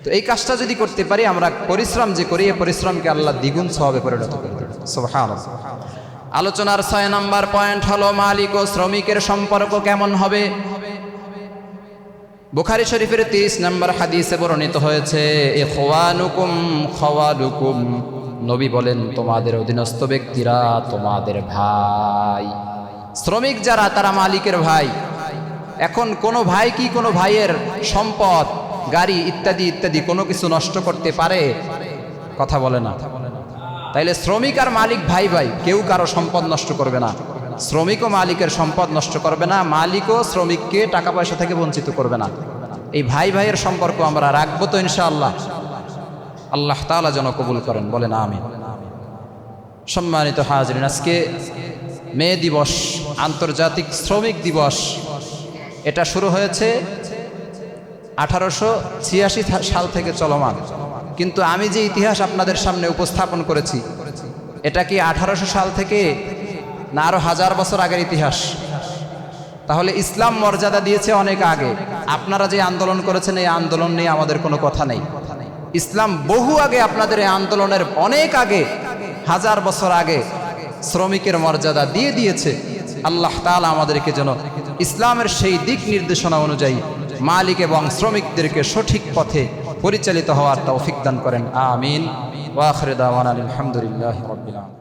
S1: তো এই কাজটা যদি করতে পারি, আমরা পরিশ্রম যে করি এই পরিশ্রমকে আল্লাহ দ্বিগুণ সওয়াবে পরিণত করবেন। সুবহানাল্লাহ। আলোচনার 6 নম্বর পয়েন্ট হলো মালিক ও শ্রমিকের সম্পর্ক কেমন হবে। বুখারী শরীফের 30 নম্বর হাদিসে বর্ণিত হয়েছে, ইখওয়ানুকুম খাওয়ালুকুম। নবী বলেন তোমাদের অধীনস্থ ব্যক্তিরা তোমাদের ভাই। শ্রমিক যারা তারা মালিকের ভাই। এখন কোনো ভাই কি কোনো ভাইয়ের সম্পদ, গাড়ি ইত্যাদি ইত্যাদি কোনো কিছু নষ্ট করতে পারে? কথা বলে না। তাইলে শ্রমিক আর মালিক ভাই ভাই, কেউ কারো সম্পদ নষ্ট করবে না। শ্রমিকও মালিকের সম্পদ নষ্ট করবে না, মালিকও শ্রমিককে টাকা পয়সা থেকে বঞ্চিত করবে না। এই ভাই ভাইয়ের সম্পর্ক আমরা রাখবো তো ইনশাআল্লাহ। আল্লাহ তাআলা যেন কবুল করেন, বলেন আমিন। সম্মানিত হাজিরিন, আজকে মে দিবস, আন্তর্জাতিক শ্রমিক দিবস। এটা শুরু হয়েছে 1886 সাল থেকে চলমান, কিন্তু আমি যে ইতিহাস আপনাদের সামনে উপস্থাপন করেছি এটা কি 1800 সাল থেকে না আরো 1000 বছর আগের ইতিহাস? তাহলে ইসলাম মর্যাদা দিয়েছে অনেক আগে। আপনারা যে আন্দোলন করেছেন এই আন্দোলন নিয়ে আমাদের কোনো কথা নেই। ইসলাম বহু আগে, আপনাদের এই আন্দোলনের অনেক আগে, 1000 বছর আগে শ্রমিকের মর্যাদা দিয়ে দিয়েছে। আল্লাহ তাআলা আমাদেরকে যেন ইসলামের সেই দিক নির্দেশনা অনুযায়ী মালিক এবং শ্রমিকদেরকে সঠিক পথে পরিচালিত হওয়ার তৌফিক দান করেন। আমিন। ওয়া আখিরু দাওয়ানা আলহামদুলিল্লাহি রাব্বিল আলামিন।